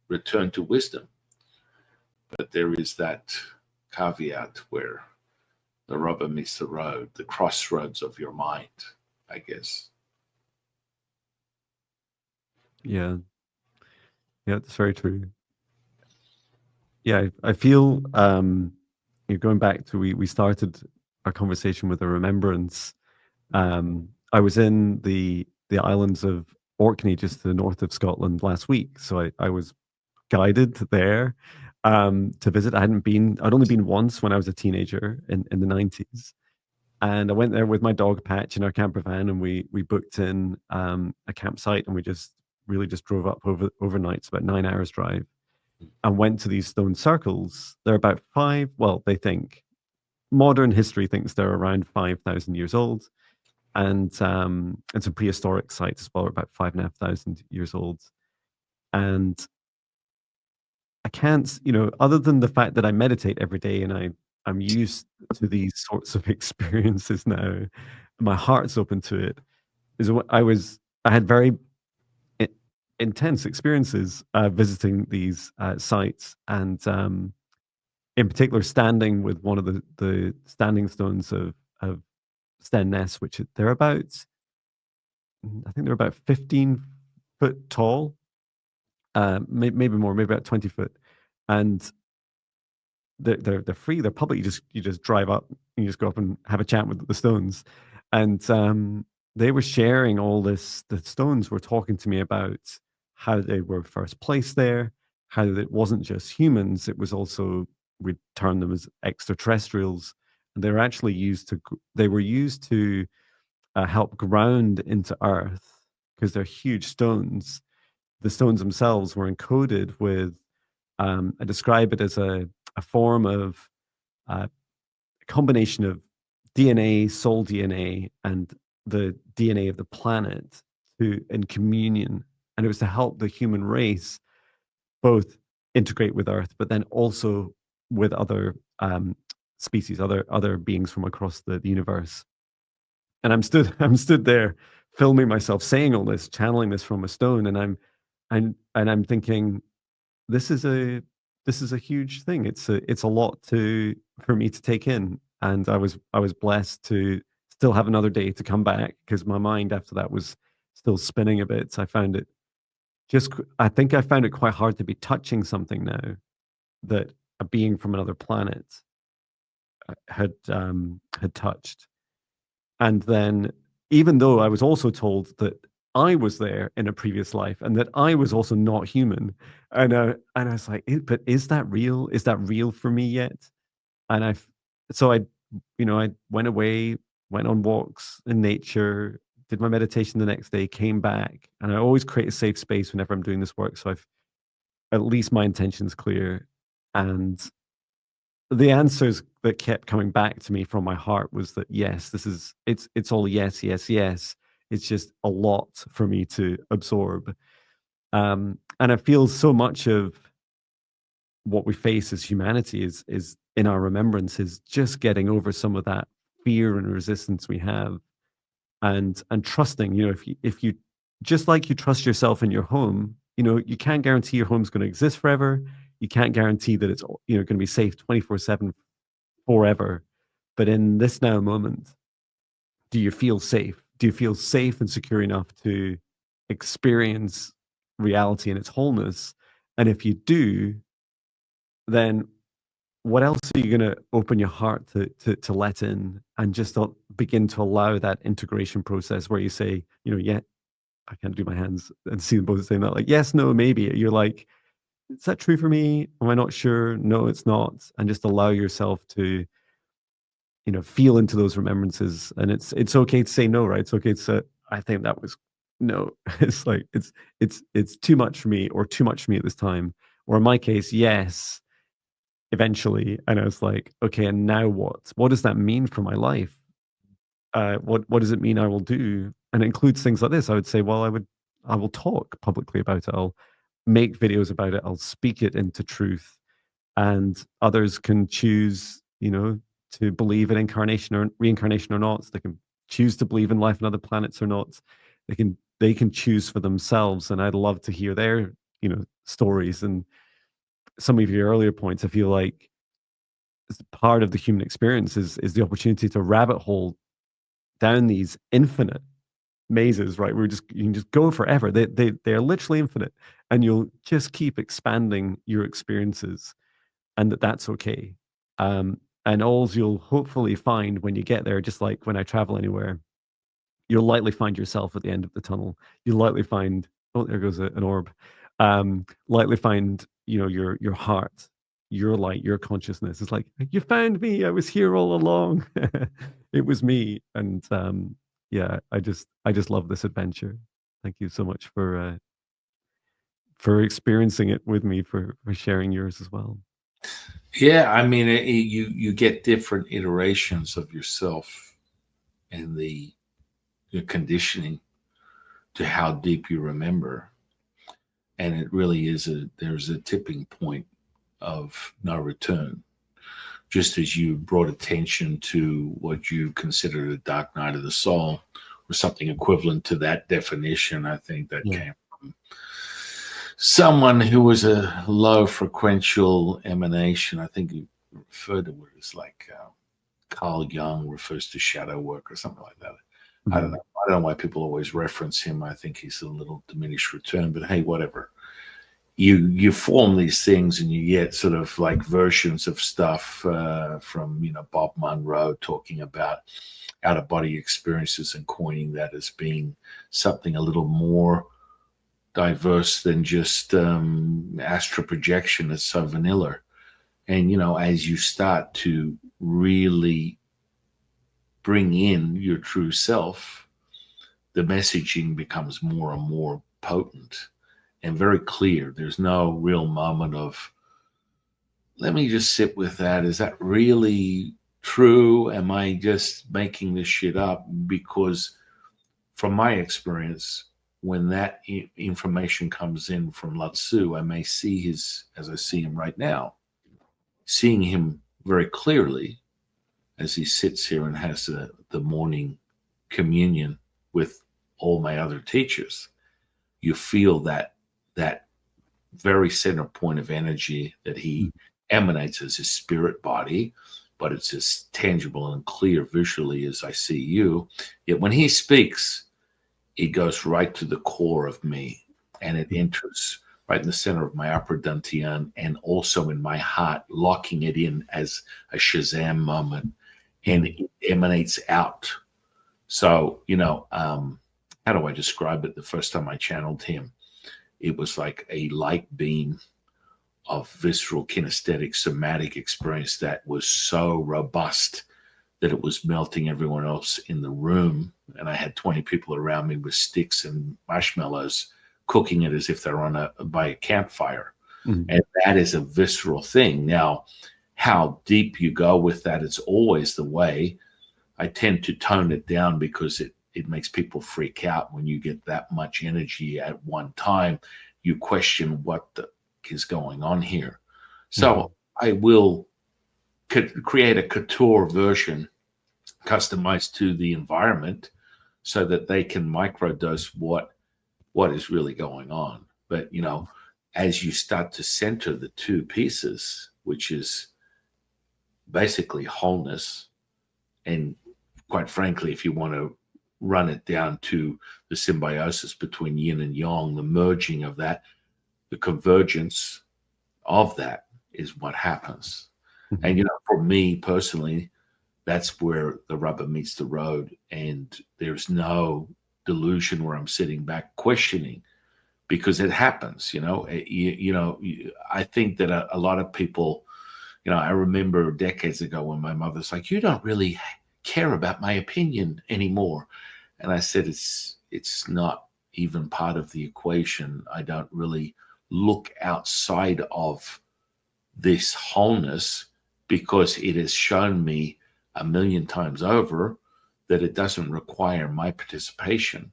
return to wisdom. But there is that caveat where the rubber meets the road, the crossroads of your mind, I guess. Yeah. Yeah, it's very true. Yeah, I feel you're going back to we started our conversation with a remembrance. I was in the islands of Orkney, just to the north of Scotland, last week. So I was guided there to visit. I'd only been once when I was a teenager in the 90s. And I went there with my dog Patch in our camper van, and we booked in a campsite, and we just really just drove up overnight. It's about 9 hours drive, and went to these stone circles. They're about they think, modern history thinks they're around 5,000 years old. And some prehistoric sites as well are about 5,500 years old. And I can't, other than the fact that I meditate every day, and I'm used to these sorts of experiences now, my heart's open to it. I had very i- intense experiences visiting these sites, and in particular, standing with one of the standing stones of Sten Ness, which they're about, I think they're about 15 foot tall, maybe more, maybe about 20 foot, and they're free. They're public. You just drive up, and you just go up and have a chat with the stones, and they were sharing all this. The stones were talking to me about how they were first placed there, how it wasn't just humans; it was also, we'd term them as extraterrestrials, and they were actually used to help ground into Earth, because they're huge stones the stones themselves were encoded with, I describe it as a form of a combination of DNA, soul DNA, and the DNA of the planet in communion. And it was to help the human race both integrate with Earth, but then also with other species, other beings from across the universe. And I'm stood there filming myself saying all this, channeling this from a stone, and I'm thinking, this is a huge thing. It's a lot to for me to take in. And I was blessed to still have another day to come back, because my mind after that was still spinning a bit. I found it I think I found it quite hard to be touching something now that a being from another planet had touched. And then, even though I was also told that I was there in a previous life and that I was also not human, and I was like, But is that real? Is that real for me yet?" And so I went away, went on walks in nature, did my meditation the next day, came back, and I always create a safe space whenever I'm doing this work, so I've at least my intention's clear. And the answers that kept coming back to me from my heart was that, yes, it's all yes, yes, yes. It's just a lot for me to absorb. And I feel so much of what we face as humanity is in our remembrance, is just getting over some of that fear and resistance we have, and trusting. If you just like you trust yourself in your home, you can't guarantee your home's going to exist forever. You can't guarantee that it's going to be safe 24/7 forever. But in this now moment, do you feel safe? Do you feel safe and secure enough to experience reality in its wholeness? And if you do, then what else are you going to open your heart to let in, and just begin to allow that integration process where you say, yeah, I can't do my hands and see them both saying that, like, yes, no, maybe. You're like, is that true for me? Am I not sure? No, it's not. And just allow yourself to feel into those remembrances. And it's okay to say no, right? It's okay to say, I think that was no. It's like it's too much for me, or too much for me at this time. Or in my case, yes, eventually. And I was like, okay, and now what? What does that mean for my life? What does it mean I will do? And it includes things like this. I would say, well, I will talk publicly about it. I'll make videos about it. I'll speak it into truth, and others can choose, to believe in incarnation or reincarnation or not. They can choose to believe in life on other planets or not. They can choose for themselves, and I'd love to hear their stories. And some of your earlier points, I feel like, part of the human experience is the opportunity to rabbit hole down these infinite mazes, right? You can just go forever. They're literally infinite, and you'll just keep expanding your experiences, and that's okay. And all you'll hopefully find when you get there, just like when I travel anywhere, you'll likely find yourself at the end of the tunnel. You'll likely find, oh, there goes an orb. Likely find, your heart, your light, your consciousness. It's like, you found me. I was here all along. It was me. And yeah, I just love this adventure. Thank you so much for experiencing it with me, for sharing yours as well. Yeah, I mean, you get different iterations of yourself and the conditioning to how deep you remember, and it really is there's a tipping point of no return. Just as you brought attention to what you considered a dark night of the soul, or something equivalent to that definition, I think that Yeah. came from someone who was a low frequential emanation. I think he referred to it as like Carl Jung refers to shadow work or something like that. I don't Mhm. know. I don't know why people always reference him. I think he's a little diminished return, but hey, whatever. You form these things, and you get sort of like versions of stuff from Bob Monroe talking about out of body experiences and coining that as being something a little more diverse than just astral projection. It's so vanilla. And as you start to really bring in your true self, the messaging becomes more and more potent. and very clear. There's no real moment of, let me just sit with that. Is that really true? Am I just making this shit up? Because from my experience, when that information comes in from Lao Tzu, I may see his, as I see him right now, seeing him very clearly as he sits here and has the morning communion with all my other teachers. You feel that very center point of energy that he emanates as his spirit body, but it's as tangible and clear visually as I see you. Yet when he speaks, it goes right to the core of me, and it enters right in the center of my upper dantian and also in my heart, locking it in as a Shazam moment, and it emanates out. So, how do I describe it? The first time I channeled him, it was like a light beam of visceral, kinesthetic, somatic experience that was so robust that it was melting everyone else in the room. And I had 20 people around me with sticks and marshmallows, cooking it as if they're by a campfire. Mm-hmm. And that is a visceral thing. Now, how deep you go with that, it's always the way. I tend to tone it down because it makes people freak out when you get that much energy at one time. You question what is going on here. So I will create a couture version customized to the environment so that they can microdose what is really going on. But, as you start to center the two pieces, which is basically wholeness, and quite frankly, if you want to run it down to the symbiosis between yin and yang, the merging of that, the convergence of that is what happens. Mm-hmm. And, for me personally, that's where the rubber meets the road. And there's no delusion where I'm sitting back questioning, because it happens, I think that a lot of people, I remember decades ago when my mother's like, you don't really care about my opinion anymore. And I said, it's not even part of the equation. I don't really look outside of this wholeness, because it has shown me 1,000,000 times over that it doesn't require my participation.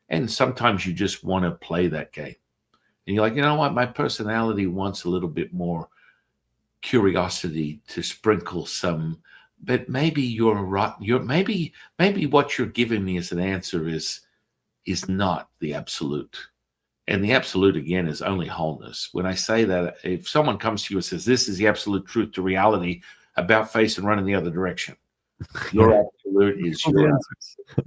And sometimes you just want to play that game. And you're like, you know what? My personality wants a little bit more curiosity to sprinkle some, but maybe you're right. Maybe what you're giving me as an answer is not the absolute. And the absolute, again, is only wholeness. When I say that, if someone comes to you and says, this is the absolute truth to reality, about face and run in the other direction, your absolute is your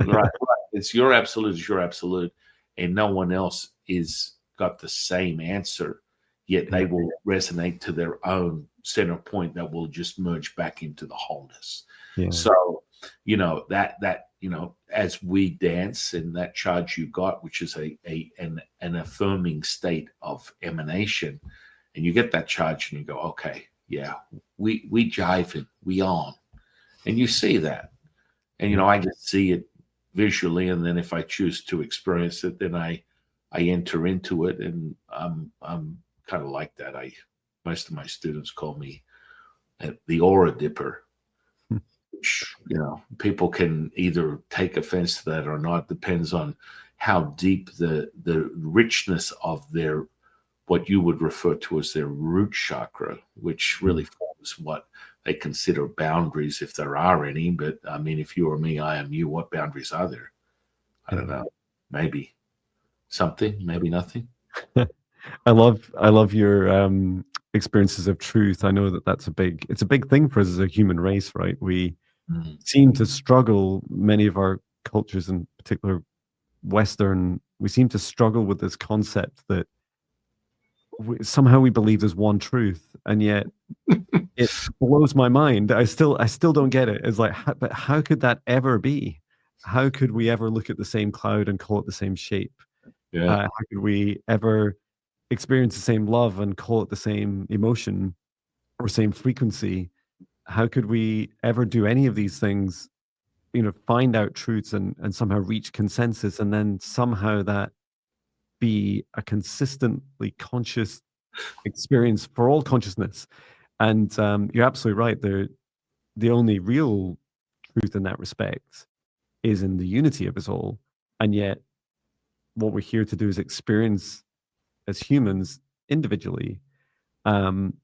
right. It's your absolute is your absolute, and no one else is got the same answer. Yet they will resonate to their own center point that will just merge back into the wholeness. Yeah. So, as we dance, and that charge you got, which is an affirming state of emanation, and you get that charge and you go, okay, yeah, we jiving, we on. And you see that. And, I just see it visually. And then if I choose to experience it, then I enter into it. And I'm kind of like that. Most of my students call me the aura dipper, which, people can either take offense to that or not. Depends on how deep the richness of their, what you would refer to as their root chakra, which really forms what they consider boundaries, if there are any. But I mean, if you or me, I am you, what boundaries are there? I don't know. Maybe something, maybe nothing. I love your experiences of truth. I know it's a big thing for us as a human race, right? We seem to struggle, many of our cultures, in particular Western, we seem to struggle with this concept that somehow we believe there's one truth, and yet it blows my mind. I still don't get it. It's like, but how could that ever be? How could we ever look at the same cloud and call it the same shape? Yeah. How could we ever experience the same love and call it the same emotion or same frequency? How could we ever do any of these things, find out truths and somehow reach consensus, and then somehow that be a consistently conscious experience for all consciousness. And you're absolutely right. The only real truth in that respect is in the unity of us all. And yet, what we're here to do is experience as humans individually. And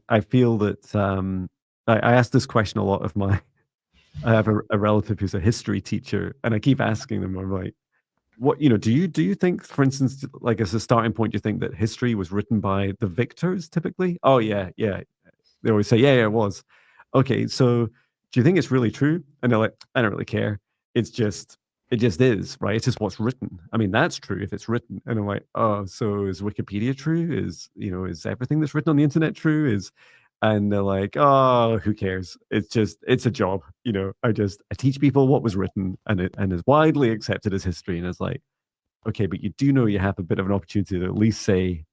I feel that I ask this question a lot of my. I have a relative who's a history teacher, and I keep asking them. I'm like, what do you think, for instance, like as a starting point, do you think that history was written by the victors typically? Oh yeah, yeah. They always say, yeah, it was. Okay, so do you think it's really true? And they're like, I don't really care. It just is, right? It's just what's written. I mean, that's true if it's written. And I'm like, oh, so is Wikipedia true? Is everything that's written on the internet true? And they're like, oh, who cares? It's a job. I teach people what was written and is widely accepted as history. And it's like, okay, but you do know you have a bit of an opportunity to at least say,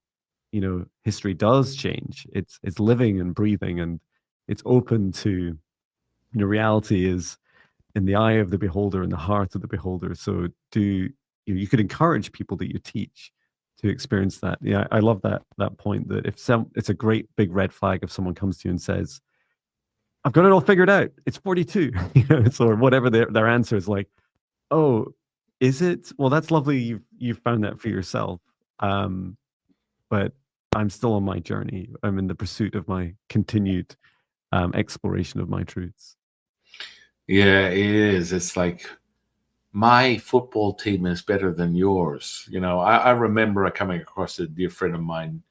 history does change. It's living and breathing, and it's open to, reality is in the eye of the beholder and the heart of the beholder. So you could encourage people that you teach to experience that. Yeah, I love that point that it's a great big red flag if someone comes to you and says, I've got it all figured out. It's 42, or whatever their answer is, like, oh, is it? Well, that's lovely. You've found that for yourself. But I'm still on my journey. I'm in the pursuit of my continued exploration of my truths. Yeah, it is. It's like my football team is better than yours. I remember coming across a dear friend of mine,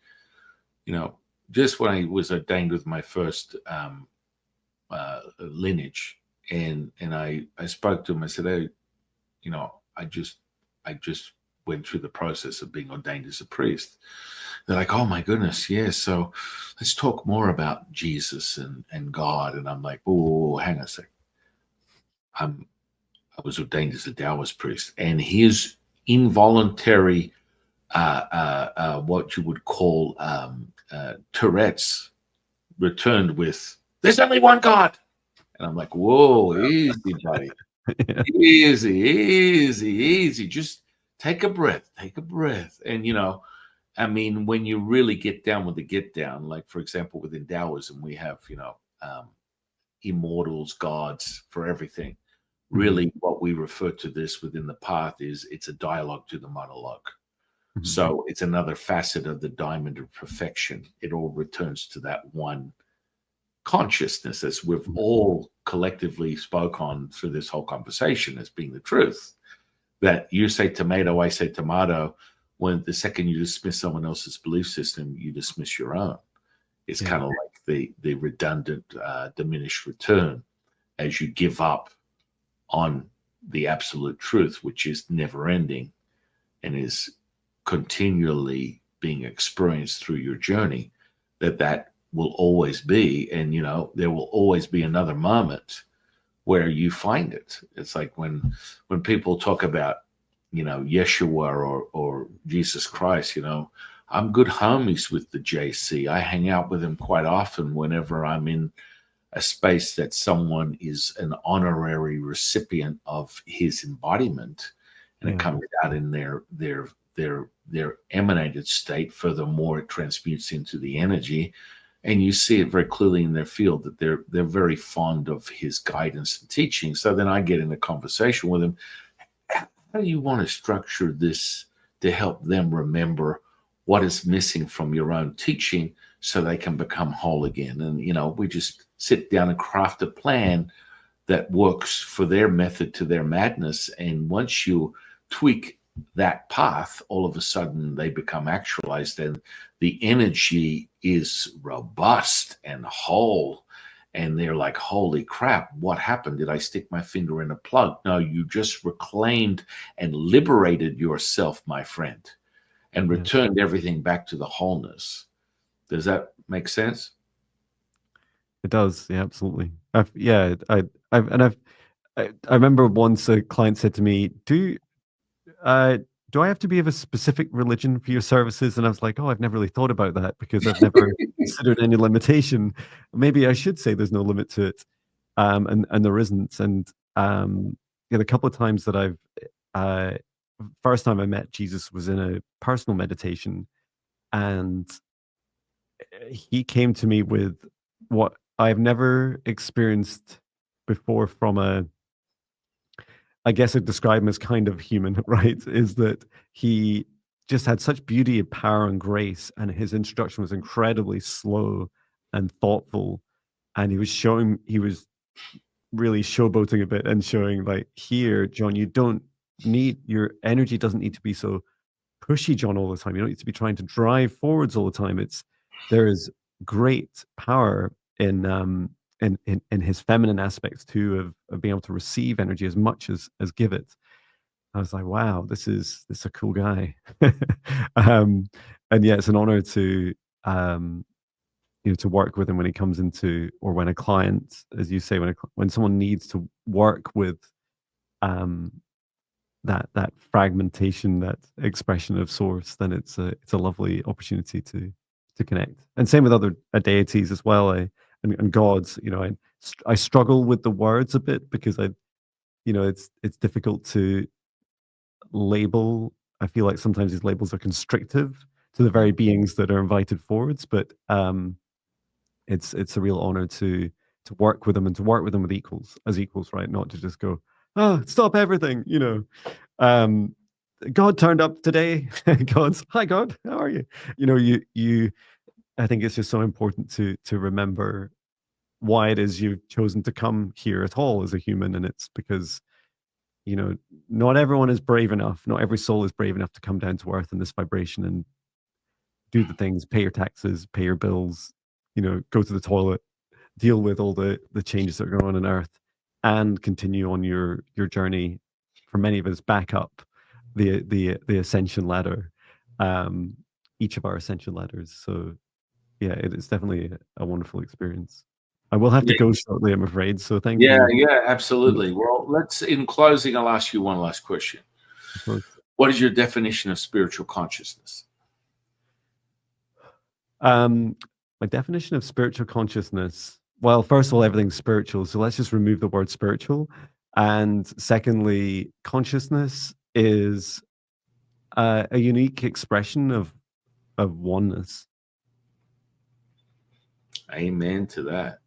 just when I was ordained with my first lineage. And I spoke to him. I said, hey, I just went through the process of being ordained as a priest. They're like, oh my goodness, yes. So let's talk more about Jesus and God. And I'm like, oh, hang on a sec. I was ordained as a Taoist priest, and his involuntary, what you would call Tourette's, returned with, "There's only one God," and I'm like, "Whoa, easy, buddy, Yeah. easy. Just take a breath, And I mean, when you really get down with the get down, like for example, within Taoism, we have immortals, gods for everything. Really, what we refer to this within the path is it's a dialogue to the monologue. So it's another facet of the diamond of perfection. It all returns to that one consciousness, as we've all collectively spoke on through this whole conversation, as being the truth. That you say tomato, I say tomato. When the second you dismiss someone else's belief system, you dismiss your own. It's kind of like the redundant, diminished return as you give up on the absolute truth, which is never ending and is continually being experienced through your journey, that will always be. And, there will always be another moment where you find it. It's like when people talk about, Yeshua or Jesus Christ, I'm good homies with the JC. I hang out with him quite often whenever I'm in a space that someone is an honorary recipient of his embodiment, and it comes out in their emanated state. Furthermore, it transmutes into the energy, and you see it very clearly in their field that they're very fond of his guidance and teaching. So then I get in a conversation with him. How do you want to structure this to help them remember what is missing from your own teaching so they can become whole again? And, we just sit down and craft a plan that works for their method to their madness. And once you tweak that path, all of a sudden they become actualized, and the energy is robust and whole. And they're like, holy crap, what happened? Did I stick my finger in a plug? No, you just reclaimed and liberated yourself, my friend, and returned everything back to the wholeness. Does that make sense? It does. Yeah, absolutely. I remember once a client said to me, do I have to be of a specific religion for your services? And I was like, oh, I've never really thought about that because I've never considered any limitation. Maybe I should say there's no limit to it. And there isn't. And a couple of times that I've first time I met Jesus was in a personal meditation, and he came to me with what I've never experienced before from a, I guess I'd describe him as kind of human, right? Is that he just had such beauty and power and grace, and his introduction was incredibly slow and thoughtful. And he was really showboating a bit and showing, like, here, John, you don't need, your energy doesn't need to be so pushy, John, all the time. You don't need to be trying to drive forwards all the time. There is great power in his feminine aspects too, of being able to receive energy as much as give it. I was like, wow, this is a cool guy. um, and yeah, it's an honor to to work with him when he comes into, or when a client, as you say, when someone needs to work with um, that fragmentation, that expression of source, then it's a lovely opportunity to connect. And same with other deities as well, and gods. I struggle with the words a bit, because it's difficult to label. I feel like sometimes these labels are constrictive to the very beings that are invited forwards, but it's a real honor to work with them, and to work with them with equals, right? Not to just go, oh, stop everything, um God turned up today. God's, hi God, how are you? You I think it's just so important to remember why it is you've chosen to come here at all as a human. And it's because not everyone is brave enough, not every soul is brave enough to come down to earth in this vibration and do the things, pay your taxes, pay your bills, go to the toilet, deal with all the changes that are going on earth, and continue on your journey, for many of us, back up the ascension ladder, um each of our ascension ladders. So yeah, it is definitely a wonderful experience. I will have to Yeah, go shortly, I'm afraid, so thank yeah, you. yeah, absolutely. Well, in closing, I'll ask you one last question. Of course. What is your definition of spiritual consciousness? um my definition of spiritual consciousness, well, first of all, everything's spiritual, so let's just remove the word spiritual. And secondly, consciousness is a unique expression of oneness. Amen to that.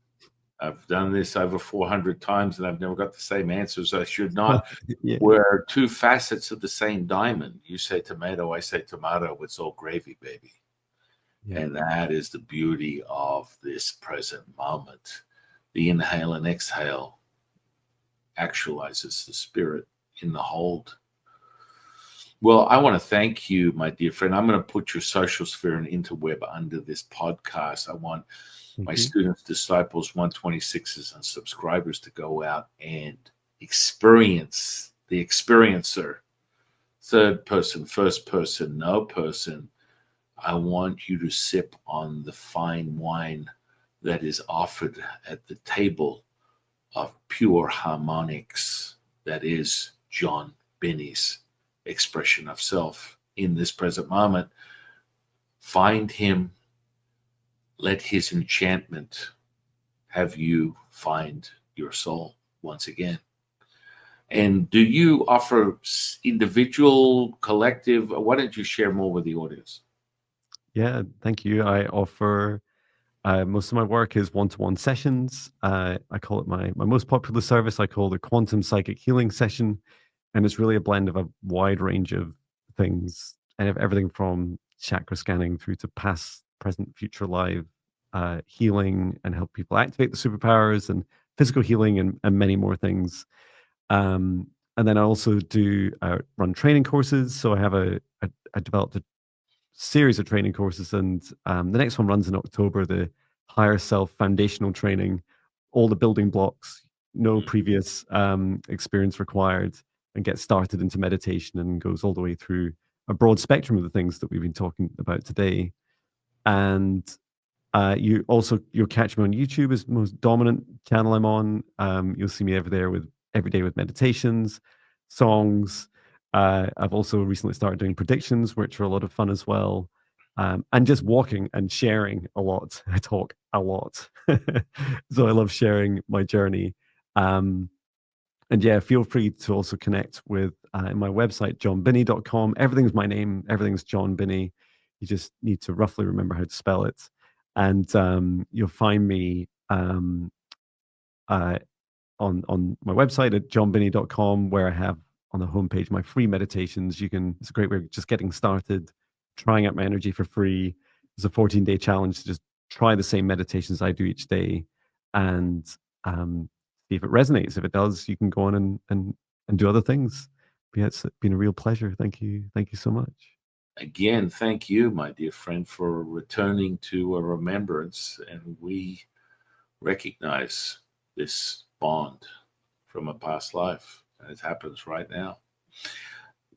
I've done this over 400 times and I've never got the same answers. I should not. Yeah, We're two facets of the same diamond. You say tomato, I say tomato. It's all gravy, baby. yeah, And that is the beauty of this present moment. The inhale and exhale actualizes the spirit in the hold. Well, I want to thank you, my dear friend. I'm going to put your social sphere and interweb under this podcast. I want my thank you. students, disciples, 126s, and subscribers to go out and experience the experiencer. Third person, first person, no person. I want you to sip on the fine wine that is offered at the table of pure harmonics. That is Jon Binnie's expression of self in this present moment. Find him. Let his enchantment have you find your soul once again. And do you offer individual, collective? Why don't you share more with the audience? Yeah, thank you. I offer, most of my work is one-to-one sessions. I call it my most popular service. I call the quantum psychic healing session, and it's really a blend of a wide range of things, and everything from chakra scanning through to past, present, future life healing, and help people activate the superpowers, and physical healing, and many more things. Um, and then I also do run training courses. So I developed a series of training courses, and the next one runs in October. The Higher Self Foundational Training, all the building blocks, no previous experience required, and get started into meditation, and goes all the way through a broad spectrum of the things that we've been talking about today. And you'll catch me on YouTube as the most dominant channel I'm on. You'll see me every day with meditations, songs. I've also recently started doing predictions, which are a lot of fun as well. And just walking and sharing a lot. I talk a lot. So I love sharing my journey. And yeah, feel free to also connect with in my website, jonbinnie.com. Everything's my name. Everything's Jon Binnie. You just need to roughly remember how to spell it. And you'll find me on my website at jonbinnie.com, where I have on the homepage my free meditations. It's a great way of just getting started, trying out my energy for free. It's a 14-day challenge to just try the same meditations I do each day and see if it resonates. If it does, you can go on and do other things. But yeah, it's been a real pleasure. Thank you. Thank you so much. Again, thank you, my dear friend, for returning to a remembrance. And we recognize this bond from a past life. And it happens right now.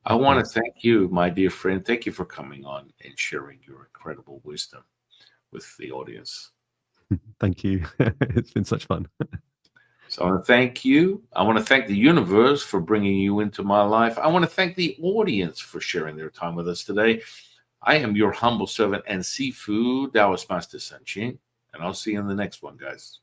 I want to thank you, my dear friend. Thank you for coming on and sharing your incredible wisdom with the audience. Thank you. It's been such fun. So I want to thank you. I want to thank the universe for bringing you into my life. I want to thank the audience for sharing their time with us today. I am your humble servant and Sifu Taoist Master San Qing, and I'll see you in the next one, guys.